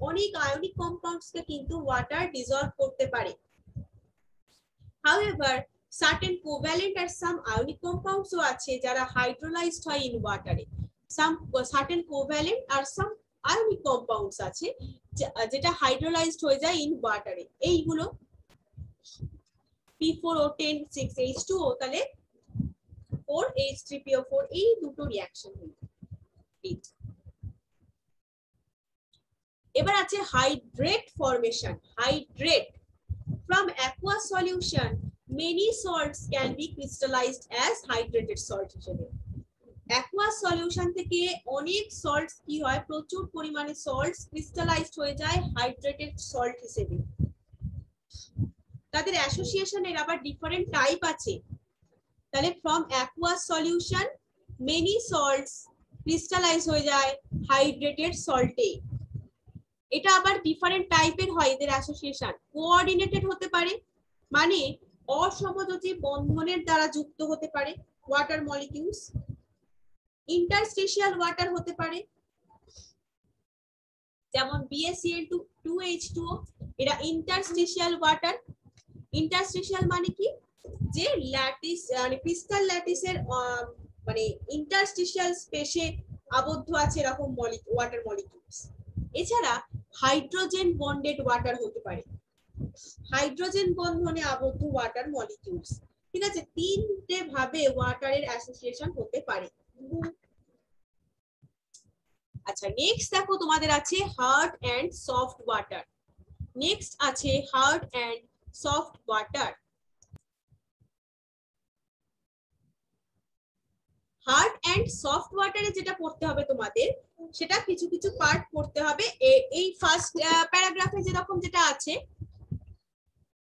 অনেক আয়নিক কম্পাউন্ডস কে কিন্তু ওয়াটার ডিজলভ করতে পারে। However, certain covalent আর some ionic compounds ও আছে যারা হাইড্রোলাইজড হয় ইন ওয়াটারে। certain covalent আর some ionic compounds আছে যেটা হাইড্রোলাইজড হয়ে যায় ইন ওয়াটারে। এইগুলো P4O10 6H2O, তাহলে 4H3PO4, এই দুটো রিঅ্যাকশন হলো। এবার আছে hydrate formation. Hydrate, from aqueous solution many salts can be crystallized as hydrated salt হিসেবে। aqueous solution থেকে অনেক সল্টস কি হয়, প্রচুর পরিমাণে সল্টস ক্রিস্টালাইজড হয়ে যায় হাইড্রেটেড সল্ট হিসেবে। তাদের অ্যাসোসিয়েশনের আবার ডিফারেন্ট টাইপ আছে। তাহলে from aqueous solution many salts crystallise হয়ে যায় হাইড্রেটেড সল্টে। এটা আবার ডিফারেন্ট টাইপের হয় এদের অ্যাসোসিয়েশন। কোঅর্ডিনেটেড হতে পারে, মানে অসমযোজী বন্ধনের দ্বারা যুক্ত হতে পারে ওয়াটার মলিকিউলস। ইন্টারস্টিশিয়াল ওয়াটার হতে পারে, যেমন BaCl2H2O, এরা ইন্টারস্টিশিয়াল ওয়াটার। ইন্টারস্টিশিয়াল মানে কি, যে ল্যাটিস মানে ক্রিস্টাল ল্যাটিসের মানে ইন্টারস্টিশিয়াল স্পেসে আবদ্ধ আছে এরকম ওয়াটার মলিকিউলস। এছাড়া হাইড্রোজেন বন্ডেড ওয়াটার হতে পারে, হাইড্রোজেন বন্ধনে আবদ্ধ ওয়াটার মলিকিউলস। ঠিক আছে, তিনটে ভাবে ওয়াটারের অ্যাসোসিয়েশন হতে পারে। আচ্ছা, নেক্সট দেখো তোমাদের আছে hard and soft water. Next আছে hard and soft water. Hard and soft ওয়াটারে যেটা পড়তে হবে তোমাদের, সেটা কিছু কিছু পার্ট পড়তে হবে। এই ফার্স্ট প্যারাগ্রাফে যেরকম যেটা আছে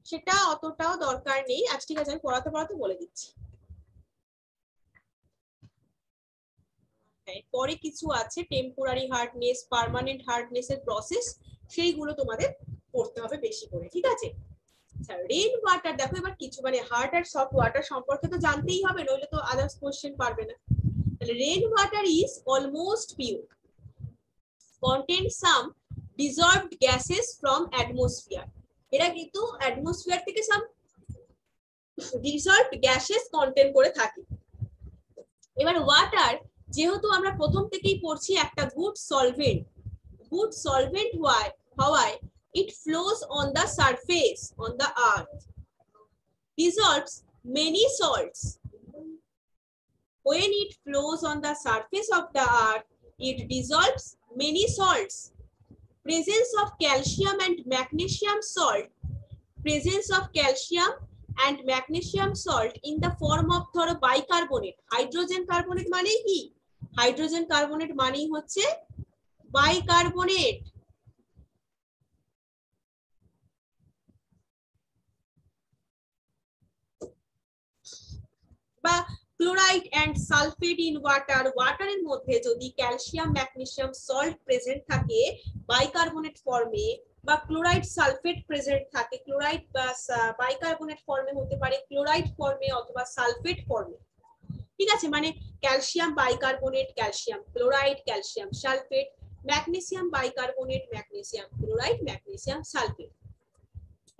সেটা অতটাও দরকার নেই। আজ ঠিক আছে, আমি পড়াতে পড়াতে বলে দিচ্ছি। পরে কিছু আছে টেম্পোরারি হার্ডনেস, পার্মানেন্ট হার্ডনেস এর প্রসেস, সেইগুলো তোমাদের পড়তে হবে বেশি করে। ঠিক আছে, আচ্ছা রেইন ওয়াটার দেখো, এবার কিছু মানে হার্ড আর সফট ওয়াটার সম্পর্কে তো জানতেই হবে, নইলে তো আদার্স কোশ্চেন পারবে না। তাহলে rain water is almost pure, contains some dissolved gases from atmosphere. এরা কিন্তু অ্যাটমসফিয়ার থেকে সাম dissolved gases কন্টেইন করে থাকে। এবার ওয়াটার যেহেতু আমরা প্রথম থেকেই পড়ছি একটা গুড সলভেন্ট হওয়ায় it flows on the surface on the earth, dissolves many salts. When it flows on the surface of the earth, it dissolves many salts. Presence of calcium and magnesium salt, presence of calcium and magnesium salt in the form of ধরো bicarbonate, hydrogen carbonate মানে কি, hydrogen carbonate মানেই হচ্ছে bicarbonate. বা chloride and sulphate in water, ওয়াটারের মধ্যে যদি calcium magnesium salt present থাকে বাইকার্বনেট ফর্মে, বা ক্লোরাইড সালফেট প্রেজেন্ট থাকে, ক্লোরাইড বা বাইকার্বনেট ফর্মে হতে পারে, ক্লোরাইড ফর্মে অথবা সালফেট ফর্মে, ঠিক আছে, মানে calcium bicarbonate, calcium chloride, calcium sulphate, magnesium bicarbonate, magnesium chloride, magnesium sulphate,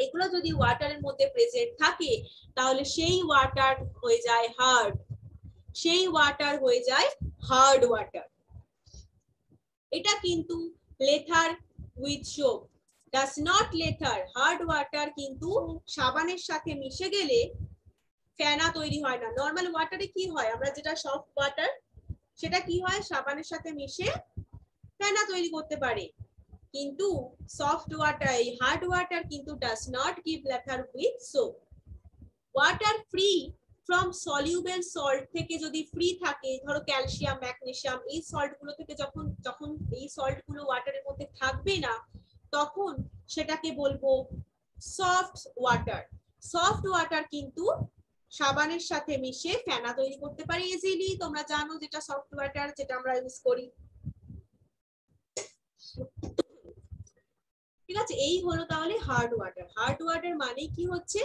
এগুলো যদি ওয়াটারের মধ্যে প্রেজেন্ট থাকে তাহলে সেই ওয়াটার হয়ে যায় হার্ড, সেই ওয়াটার হয়ে যায় হার্ড ওয়াটার। এটা কিন্তু leather with soap, does not leather, hard water কিন্তু সাবানের সাথে মিশে গেলে ফেনা তৈরি হয় না। নর্মাল ওয়াটারে কি হয়, আমরা যেটা সফট ওয়াটার সেটা কি হয় সাবানের সাথে মিশে ফেনা তৈরি করতে পারে, কিন্তু সফট ওয়াটার, এই হার্ড ওয়াটার কিন্তু does not give leather with soap. Water free from soluble salt থেকে যদি ফ্রি থাকে, ধরো ক্যালসিয়াম ম্যাগনেসিয়াম এই সল্ট গুলো থেকে যখন এই সল্ট গুলো ওয়াটারের মধ্যে থাকবে না তখন সেটাকে বলবো সফট ওয়াটার। সফট ওয়াটার কিন্তু সাবানের সাথে মিশে ফেনা তৈরি করতে পারে ইজিলি, তোমরা জানো যেটা সফট ওয়াটার যেটা আমরা ইউজ করি, ঠিক আছে। এই হলো তাহলে হার্ড ওয়াটার। হার্ড ওয়াটার মানে কি হচ্ছে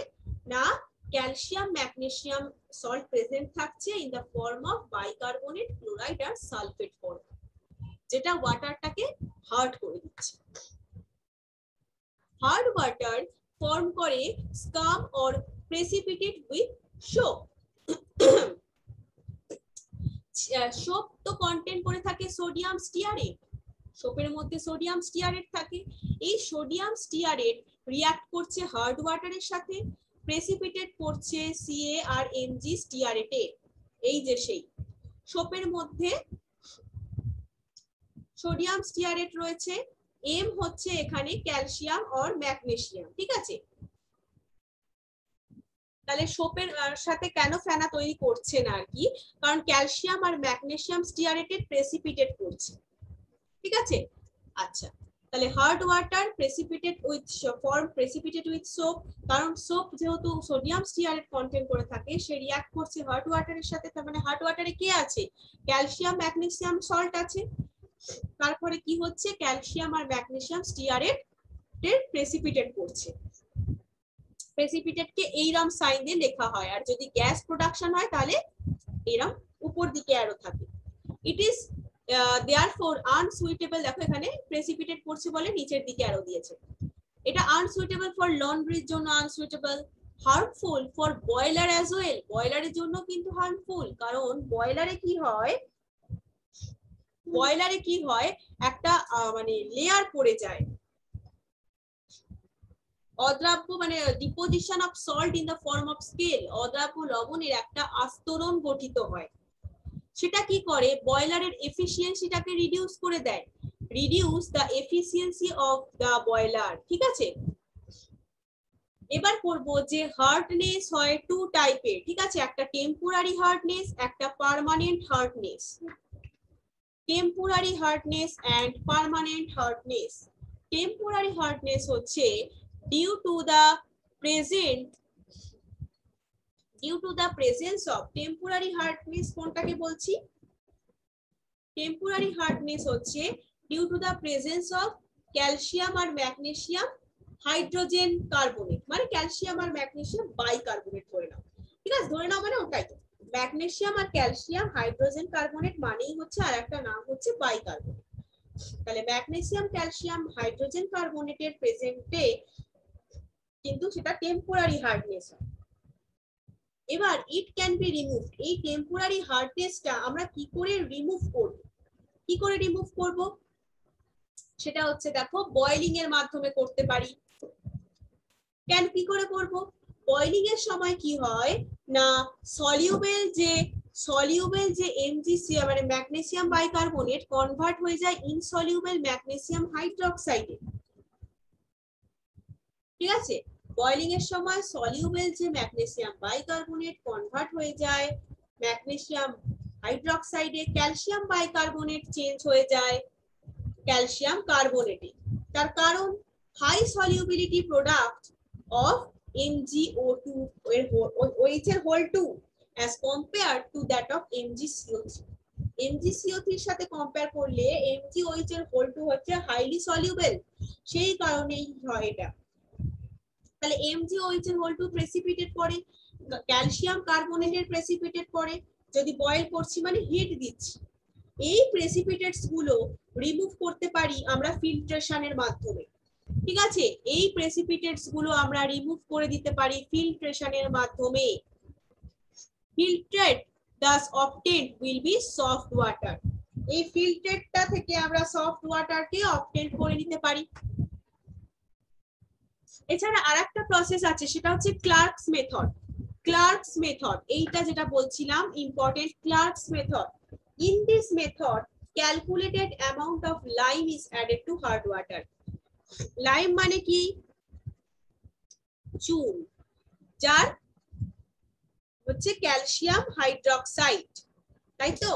না ক্যালসিয়াম ম্যাগনেসিয়াম সল্ট প্রেজেন্ট থাকছে in the form of bicarbonate, chloride আর সালফেট ফর্ম, যেটা ওয়াটারটাকে হার্ড করে দিচ্ছে। হার্ড ওয়াটার ফর্ম করে scum or precipitate with soap. Soap তো কন্টেন্ট করে থাকে সোডিয়াম স্টিয়ারেট, সোপের মধ্যে সোডিয়াম স্টিয়ারেট থাকে, এই সোডিয়াম স্টিয়ারেট রিঅ্যাক্ট করছে হার্ড ওয়াটারের সাথে, প্রেসিপিটেট করছে সিএ আর এমজি স্টিয়ারেটে। এই যে সেই সোপের মধ্যে সোডিয়াম স্টিয়ারেট রয়েছে, এম হচ্ছে এখানে ক্যালসিয়াম আর ম্যাগনেসিয়াম, ঠিক আছে। তাহলে সোপের সাথে কেন ফেনা তৈরি করছে না আর কি, কারণ ক্যালসিয়াম আর ম্যাগনেসিয়াম স্টিয়ারেটেড প্রেসিপিটেট করছে, ঠিক আছে। আচ্ছা, তাহলে hard water precipitate with form precipitate with soap, কারণ সোপ যেহেতু সোডিয়াম স্টিয়ারেট কন্টেন্ট করে থাকে সে রিঅ্যাক্ট করছে হার্ড ওয়াটারের সাথে, তার মানে হার্ড ওয়াটারে কি আছে ক্যালসিয়াম ম্যাগনেসিয়াম সল্ট আছে, তারপরে কি হচ্ছে ক্যালসিয়াম আর ম্যাগনেসিয়াম স্টিয়ারেট প্রেসিপিটেট করছে। প্রেসিপিটেটকে এইরকম সাইন দিয়ে লেখা হয়, আর যদি গ্যাস প্রোডাকশন হয় তাহলে এরকম উপর দিকে অ্যারো থাকে। ইট ইজ therefore unsuitable, দেখো এখানে প্রেসিপিটেট করছে বলে নিচের দিকে অ্যারো দিয়েছে, এটা আনসুইটেবল ফর লন্ড্রির জন্য unsuitable, harmful for boiler as well, বয়লারের জন্য কিন্তু হার্মফুল, কারণ বয়লারে কি হয় একটা মানে লেয়ার পড়ে যায়, অদ্রাব্য মানে deposition of salt in the form of scale, অদ্রাব্য লবণের একটা আস্তরণ গঠিত হয়, সেটা কি করে বয়লারের এফিসিয়েন্সিটাকে রিডিউস করে দেয়, reduce the efficiency of the boiler, ঠিক আছে। এবার করব যে হার্ডনেস হয় টু টাইপের, ঠিক আছে, একটা টেম্পোরারি হার্ডনেস, একটা permanent hardness, temporary hardness and permanent hardness. Temporary hardness হচ্ছে due to the presence of, temporary hardness কোনটাকে বলছি, টেম্পোরারি হার্ডনেস হচ্ছে due to the presence of calcium আর ম্যাগনেসিয়াম হাইড্রোজেন কার্বনেট, মানে ক্যালসিয়াম আর ম্যাগনেসিয়াম বাইকার্বনেট ধরে নাও, ঠিক আছে, ধরে নাও মানে ওটাই তো, ম্যাগনেসিয়াম আর ক্যালসিয়াম হাইড্রোজেন কার্বনেট মানেই হচ্ছে আর একটা নাম হচ্ছে বাইকার্বনেট। তাহলে ম্যাগনেসিয়াম ক্যালসিয়াম হাইড্রোজেন কার্বনেটের প্রেজেন্টে কিন্তু সেটা টেম্পোরারি হার্ডনেস হয়। এবার ইট ক্যান বি রিমুভড, এই টেম্পোরারি হার্ডনেসটা আমরা কি করে রিমুভ করব, সেটা হচ্ছে দেখো বয়েলিং এর মাধ্যমে করতে পারি। কি করে করব, বয়েলিং এর সময় কি হয় না সলিউবেল যে এমজিসি মানে ম্যাগনেসিয়াম বাইকার্বনেট কনভার্ট হয়ে যায় ইনসলিউবেল ম্যাগনেসিয়াম হাইড্রোক্সাইডে, ঠিক আছে। বয়েলিং এর সময় সলিউবেল যে ম্যাগনেসিয়াম বাইকার্বনেট কনভার্ট হয়ে যায় ম্যাগনেসিয়াম হাইড্রোক্সাইডে, ক্যালসিয়াম বাইকার্বনেট চেঞ্জ হয়ে যায় ক্যালসিয়াম কার্বনেটে, তার কারণ high solubility product of MgO2 এর OH এর whole 2 as compared to that of MgCO3 MgCO3 এর সাথে কম্পেয়ার করলে MgOH এর Hol2 হচ্ছে হাইলি সলিউবল সেই কারণেই হয় এটা তাহলে MgOH এর Hol2 প্রেসিপিটেট করে ক্যালসিয়াম কার্বনেটের প্রেসিপিটেট করে যদি বয়েল করছি মানে হিট দিচ্ছি এই প্রেসিপিটেটস গুলো রিমুভ করতে পারি আমরা ফিল্ট্রেশনের মাধ্যমে ঠিক আছে এই প্রেসিপিটেটস গুলো আমরা রিমুভ করে দিতে পারি ফিল্ট্রেশনের মাধ্যমে filtrate thus obtained will be soft water এই ফিল্ট্রেটটা থেকে আমরা সফট ওয়াটারকে অবটেন করে নিতে পারি এছাড়া আরেকটা প্রসেস আছে সেটা হচ্ছে ক্লার্কস মেথড এইটা যেটা বলছিলাম important clerks method in this method calculated amount of lime is added to hard water lime মানে কি চুন যার হচ্ছে ক্যালসিয়াম হাইড্রক্সাইড তাই তো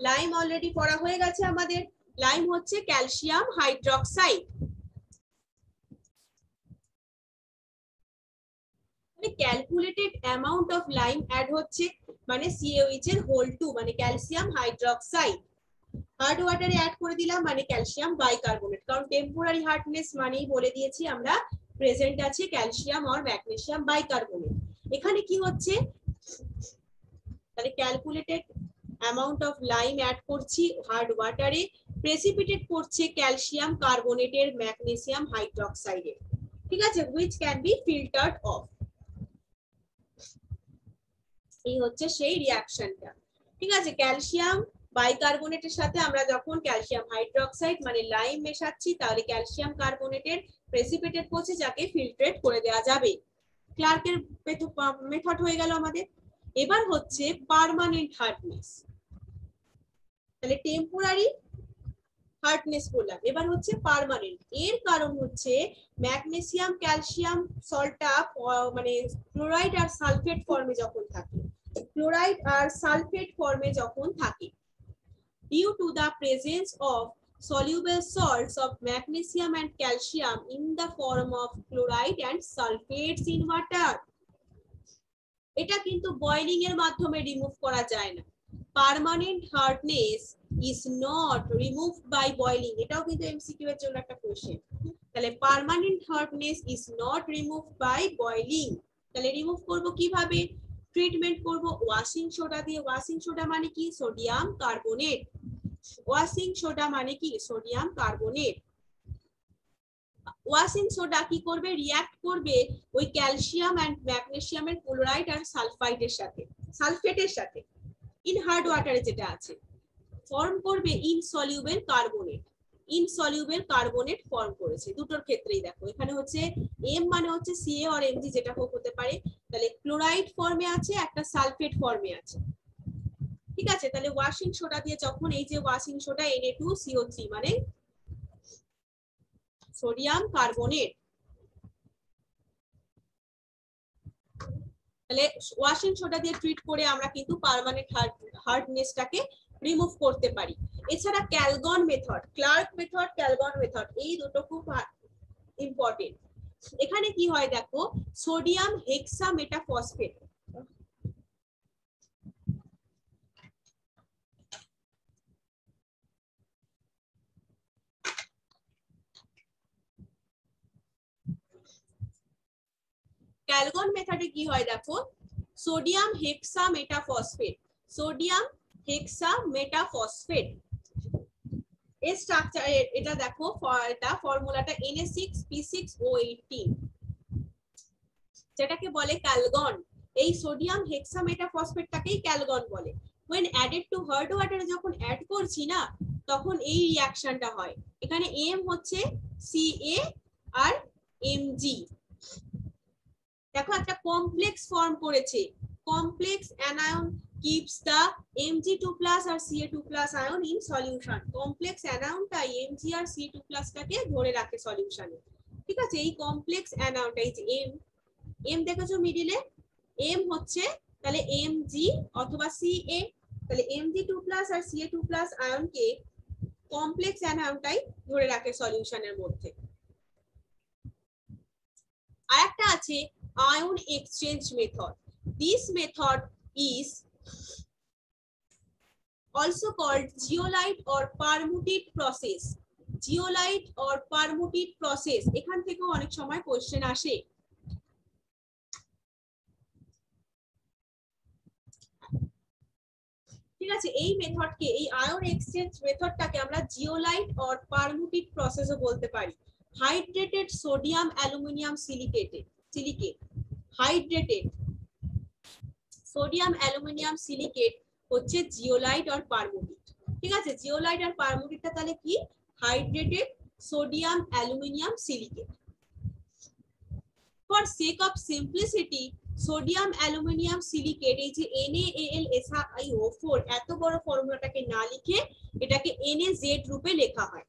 লাইম অলরেডি পড়া হয়ে গেছে আমাদের লাইম হচ্ছে calcium hydroxide calculated amount of lime add হচ্ছে মানে CaOH এর Hol2 মানে ক্যালসিয়াম হাইড্রক্সাইড হার্ড ওয়াটারে অ্যাড করে দিলাম মানে ক্যালসিয়াম বাইকার্বনেট কারণ টেম্পোরারি হার্ডনেস মানেই বলে দিয়েছি আমরা প্রেজেন্ট আছে ক্যালসিয়াম আর ম্যাগনেসিয়াম বাইকার্বনেট এখানে কি হচ্ছে তাহলে calculated amount of lime add করছি হার্ড ওয়াটারে প্রেসিপিটেট করছে ক্যালসিয়াম কার্বনেটের ম্যাগনেসিয়াম হাইড্রক্সাইডে ঠিক আছে which can be filtered off এই হচ্ছে সেই রিঅ্যাকশনটা ঠিক আছে ক্যালসিয়াম বাইকার্বনেটের সাথে আমরা যখন ক্যালসিয়াম হাইড্রক্সাইড মানে লাইম মেশাচ্ছি তাহলে ক্যালসিয়াম কার্বনেটের প্রেসিপিটেট করছে যাকে ফিল্ট্রেট করে দেওয়া যাবে ক্লার্কের মেথড হয়ে গেল আমাদের এবার হচ্ছে পার্মানেন্ট হার্ডনেস তাহলে টেম্পোরারি হার্ডনেস বললাম এবার হচ্ছে পার্মানেন্ট এর কারণ হচ্ছে ম্যাগনেসিয়াম ক্যালসিয়াম সল্টটা মানে ক্লোরাইড আর সালফেট ফর্মে যখন থাকে ক্লোরাইড আর সালফেট ফর্মে যখন থাকে due to the presence of soluble salts of magnesium and calcium in the form of chloride and sulfates in water এটা কিন্তু বয়লিং এর মাধ্যমে রিমুভ করা যায় না permanent hardness is not removed by boiling এটাও কিন্তু এমসিকিউ এর জন্য একটা কোশ্চেন তাহলে permanent hardness is not removed by boiling তাহলে রিমুভ করব কিভাবে ট্রিটমেন্ট করব ওয়াশিং সোডা দিয়ে ওয়াশিং সোডা মানে কি সোডিয়াম কার্বনেট ওয়াশিং সোডা মানে কি সোডিয়াম কার্বনেট ওয়াশিং সোডা কি করবে রিঅ্যাক্ট করবে ওই ক্যালসিয়াম এন্ড ম্যাগনেসিয়ামের ক্লোরাইড আর সালফাইডের সাথে সালফেটের সাথে ইন হার্ড ওয়াটারে যেটা আছে ফর্ম করবে ইনসলিউবল কার্বনেট ফর্ম করেছে দুটোর ক্ষেত্রেই দেখো এখানে হচ্ছে এম মানে হচ্ছে Ca আর Mg যেটা হোক হতে পারে তাহলে ক্লোরাইড ফর্মে আছে একটা সালফেট ফর্মে আছে ঠিক আছে তাহলে ওয়াশিং সোডা দিয়ে যখন এই যে ওয়াশিং সোডা Na2CO3 মানে সোডিয়াম কার্বনেট তাহলে ওয়াশিং সোডা দিয়ে ট্রিট করে আমরা কিন্তু পার্মানেন্ট হার্ডনেসটাকে রিমুভ করতে পারি এছাড়া Calgon method clerk method Calgon method এই দুটো খুব ইম্পর্টেন্ট এখানে কি হয় দেখো সোডিয়াম হেক্সামেটাফসফেট ক্যালগন মেথডে কি হয় দেখো সোডিয়াম হেক্সামেটাফসফেট এর স্ট্রাকচার এটা দেখো এটা ফর্মুলাটা Na6P6O18 যেটাকে বলে ক্যালগন এই সোডিয়াম হেক্সামেটাফসফেটটাকেই ক্যালগন বলে when added to hard water যখন অ্যাড করছি না তখন এই রিঅ্যাকশনটা হয় এখানে M হচ্ছে Ca আর Mg দেখো একটা কমপ্লেক্স ফর্ম করেছে complex anion keeps the Mg2+ আর Ca2+ ion in solution কমপ্লেক্স অ্যানায়নটা Mg আর Ca2+ টাকে ধরে রাখে সলিউশনে ঠিক আছে এই কমপ্লেক্স অ্যানায়নটা এই যে M দেখেছো মিডিলে M হচ্ছে তাহলে Mg অথবা Ca তাহলে Mg2+ আর Ca2+ আয়নকে কমপ্লেক্স অ্যানায়নটাই ধরে রাখে সলিউশনের মধ্যে আরেকটা আছে ion exchange method this method is also called zeolite or permuted process. Zeolite or permuted process, এখান থেকেও অনেক সময় কোশ্চেন আসে। ঠিক আছে, এই মেথডকে, এই আয়ন এক্সচেঞ্জ মেথডটাকে আমরা জিওলাইট অর পারমুটেড প্রসেসও বলতে পারি। Hydrated sodium aluminium silicate, hydrated sodium aluminium silicate হচ্ছে জিওলাইট অর পারমুটেড। ঠিক আছে, জিওলাইট আর পারমুটেডটা তাহলে কি? Hydrated sodium aluminium silicate. For sake of simplicity sodium aluminium silicate, এই যে NaAlSiO4 এত বড় ফর্মুলাটাকে না লিখে এটাকে NaZ রূপে লেখা হয়।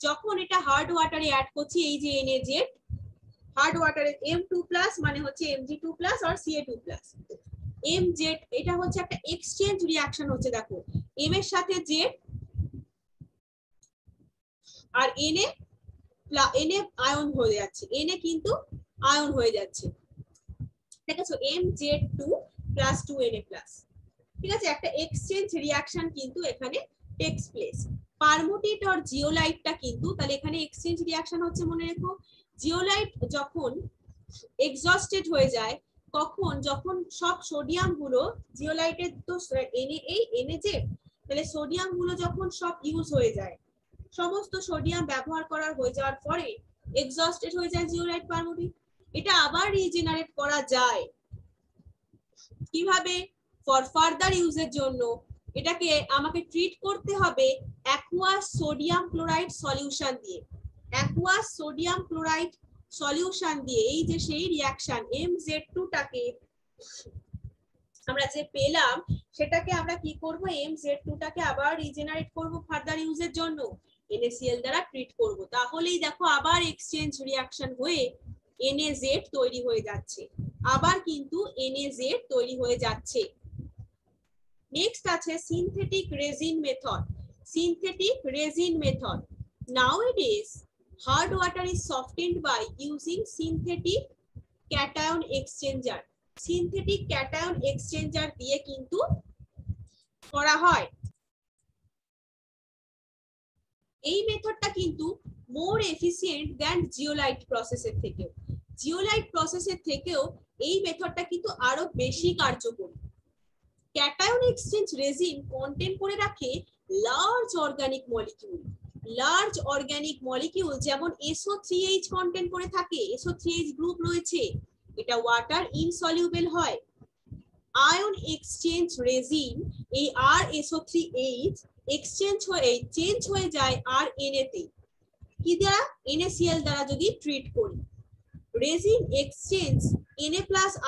যখন এটা হার্ড ওয়াটারে অ্যাড করছি, এই যে NaZ, হার্ড ওয়াটারে M2+ মানে হচ্ছে Mg2+ আর Ca2+। Mz এটা হচ্ছে একটা এক্সচেঞ্জ রিঅ্যাকশন হচ্ছে, দেখো M এর সাথে Z আর Na আয়ন হয়ে যাচ্ছে, Na কিন্তু আয়ন হয়ে যাচ্ছে। ঠিক আছে, Mz2 + 2Na+। ঠিক আছে, একটা এক্সচেঞ্জ রিঅ্যাকশন কিন্তু এখানে টেকস প্লেস। পারমুটেড আর জিওলাইটটা কিন্তু তাহলে এখানে এক্সচেঞ্জ রিঅ্যাকশন হচ্ছে, মনে রেখো। জিওলাইট যখন এক্সস্টেড হয়ে যায়, কখন? যখন সব সোডিয়াম গুলো, জিওলাইটের তো NaZ, তাহলে সোডিয়াম গুলো যখন সব ইউজ হয়ে যায়, সমস্ত সোডিয়াম ব্যবহার করার হয়ে যাওয়ার পরে এক্সস্টেড হয়ে যায় জিওলাইট পারমুটেড। এটা আবার রিজেনারেট করা যায় কিভাবে? ফর ফার্দার ইউজের জন্য এটাকে আমাকে ট্রিট করতে হবে অ্যাকুয়াস সোডিয়াম ক্লোরাইড সলিউশন দিয়ে। অ্যাকুয়াস সোডিয়াম ক্লোরাইড সলিউশন দিয়ে এই যে সেই রিঅ্যাকশন Mz2 টাকে আমরা যে পেলাম, সেটাকে আমরা কি করব? Mz2 টাকে আবার রিজেনারেট করব ফার্দার ইউজের জন্য, NaCl দ্বারা ট্রিট করব। তাহলেই দেখো আবার এক্সচেঞ্জ রিঅ্যাকশন হয়ে NaZ তৈরি হয়ে যাচ্ছে, আবার কিন্তু NaZ তৈরি হয়ে যাচ্ছে। নেক্সট আছে synthetic resin method. Synthetic resin method, nowadays hard water is softened by using synthetic cation exchanger. Synthetic cation exchanger দিয়ে কিন্তু করা হয়। এই মেথডটা কিন্তু মোর এফিসিয়েন্ট দ্যান জিওলাইট প্রসেসের থেকেও। জিওলাইট প্রসেসের থেকেও এই মেথডটা কিন্তু আরো বেশি কার্যকরী। ক্যাটায়ন এক্সচেঞ্জ রেজিন কন্টেন করে রাখে large organic molecule. Large organic molecule যেমন SO3H কন্টেন করে থাকে, SO3H গ্রুপ রয়েছে, এটা ওয়াটার ইনসলিউবল হয়। আয়ন এক্সচেঞ্জ রেজিন এই RSO3H এক্সচেঞ্জ হয়ে চেঞ্জ হয়ে যায় Na তে, কি দ্বারা? NaCl দ্বারা যদি ট্রিট করি। Resin exchange Na+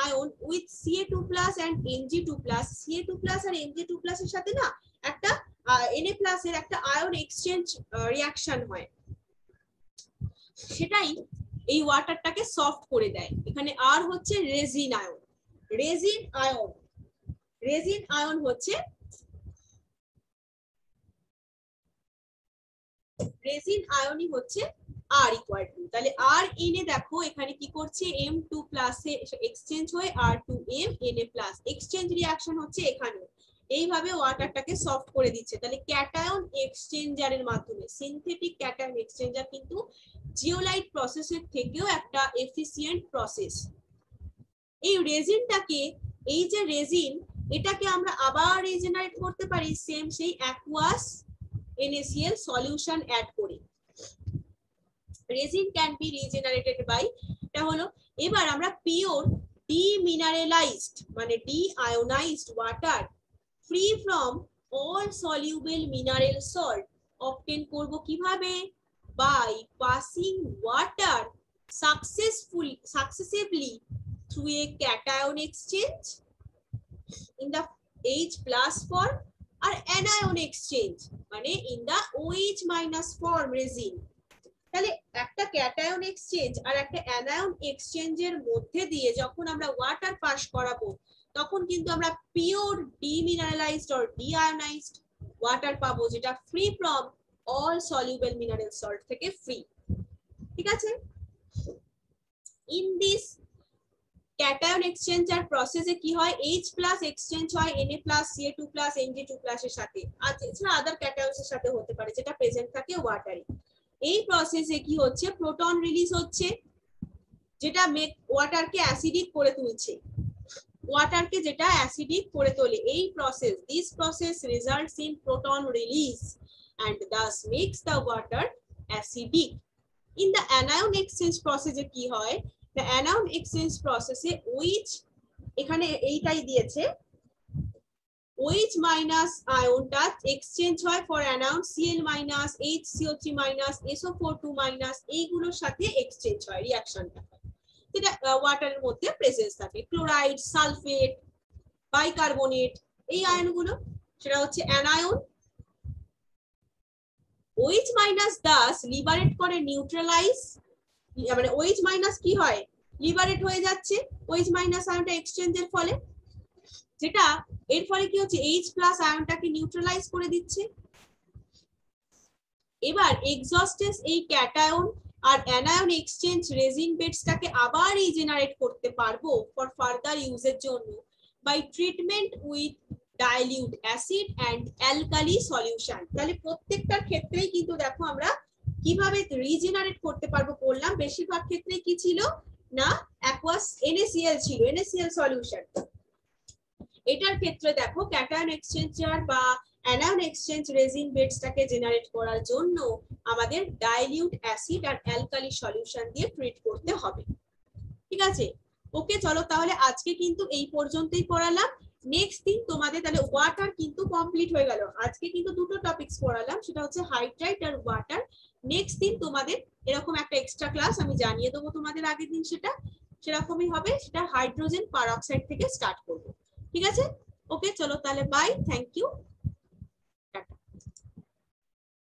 ion with Ca2+ and Mg2+। Ca2+ আর Mg2+ এর সাথে না একটা Na+ এর একটা আয়ন এক্সচেঞ্জ রিঅ্যাকশন হয়, সেটাই এই ওয়াটারটাকে সফট করে দেয়। এখানে আর হচ্ছে resin ion. Resin ion, resin ion হচ্ছে, রেজিন আয়নই হচ্ছে R = তাহলে R Na দেখো এখানে কি করছে, M2+ এ এক্সচেঞ্জ হয়ে R2M Na+, এক্সচেঞ্জ রিঅ্যাকশন হচ্ছে এখানে। এইভাবে ওয়াটারটাকে সফট করে দিচ্ছে। তাহলে ক্যাটায়ন এক্সচেঞ্জারের মাধ্যমে, সিনথেটিক ক্যাটায়ন এক্সচেঞ্জার কিন্তু জিওলাইট প্রসেসের থেকেও একটা এফিসিয়েন্ট প্রসেস। এই রেজিনটাকে, এই যে রেজিন, এটাকে আমরা আবার রিজেনারেট করতে পারি সেম সেই অ্যাকুয়াস NaCl সলিউশন অ্যাড করে। Resin can be regenerated by, এটা হলো। এবার আমরা পিওর ডিমিনারেলাইজড মানে deionised water free from all soluble mineral salt obtain করব কিভাবে? By passing water successively through a cation exchange in the H+ form আর anion exchange মানে in the OH- form resin। তাহলে একটা ক্যাটায়ন এক্সচেঞ্জ আর একটা anion এক্সচেঞ্জের মধ্যে দিয়ে যখন আমরা ওয়াটার পাস করাবো, তখন কিন্তু আমরা পিওর ডিমিনারেলাইজড অর ডিআয়োনাইজড ওয়াটার পাবো, যেটা free from all soluble mineral salt থেকে ফ্রি। ঠিক আছে, in this ক্যাটায়ন এক্সচেঞ্জার প্রসেসে কি হয়, H প্লাস এক্সচেঞ্জ হয় Na plus Ca2 plus Mg2 plus এর সাথে, আর এছাড়া আদার ক্যাটায়নস এর সাথে হতে পারে যেটা প্রেজেন্ট থাকে ওয়াটারে। এই প্রসেসে কি হচ্ছে, প্রোটন রিলিজ হচ্ছে যেটা ওয়াটারকে অ্যাসিডিক করে তুলছে, ওয়াটারকে যেটা অ্যাসিডিক করে তোলে। এই process, this process results in proton release and thus makes the water acidic. In the anion exchange process এ কি হয়, the anion exchange process A OH, এখানে এইটাই দিয়েছে, OH মাইনাস আয়নটা এক্সচেঞ্জ হয় for anion Cl minus HCO3 minus SO42 minus, এইগুলোর সাথে exchange হয়, রিঅ্যাকশনটা যেটা ওয়াটারের মধ্যে প্রেজেন্স থাকে, ক্লোরাইড, সালফেট, বাইকার্বনেট, এই আয়নগুলো, সেটা হচ্ছে anion. OH minus Das liberate করে নিউট্রালাইজ, মানে OH মাইনাস কি হয়, লিবারেট হয়ে যাচ্ছে OH মাইনাস আয়নটা এক্সচেঞ্জের ফলে, যেটা এর ফলে কি হচ্ছে, H প্লাস আয়নটাকে নিউট্রালাইজ করে দিচ্ছে। এবার এক্সস্টেন্স এই ক্যাটায়ন আর অ্যানায়ন এক্সচেঞ্জ রেজিন বেডসটাকে আবার রিজেনারেট করতে পারবো ফর ফার্দার ইউজের জন্য by treatment with dilute acid and alkali solution. তাহলে প্রত্যেকটার ক্ষেত্রেই কিন্তু দেখো আমরা কিভাবে রিজেনারেট করতে পারবো বললাম, বেশিরভাগ ক্ষেত্রে কি ছিল না, অ্যাকুয়াস NaCl ছিল, NaCl সলিউশন। এটার ক্ষেত্রে দেখো ক্যাটায়ন এক্সচেঞ্জার বা অ্যানায়ন এক্সচেঞ্জ রেজিন বেডসটাকে জেনারেট করার জন্য আমাদের ডাইলিউট অ্যাসিড আর অ্যালকালি সলিউশন দিয়ে ট্রিট করতে হবে। ঠিক আছে, ওকে চলো তাহলে আজকে কিন্তু এই পর্যন্তই পড়ালাম। নেক্সট দিন তোমাদের তাহলে ওয়াটার কিন্তু কমপ্লিট হয়ে গেল, আজকে কিন্তু দুটো টপিকস পড়ালাম, সেটা হচ্ছে হাইড্রাইট আর ওয়াটার। নেক্সট দিন তোমাদের এরকম একটা এক্সট্রা ক্লাস আমি জানিয়ে দেবো তোমাদের আগের দিন, সেটা সেরকমই হবে, সেটা হাইড্রোজেন পারঅক্সাইড থেকে স্টার্ট করবো। ঠিক আছে, ওকে চলো তাহলে বাই, থ্যাংক ইউ।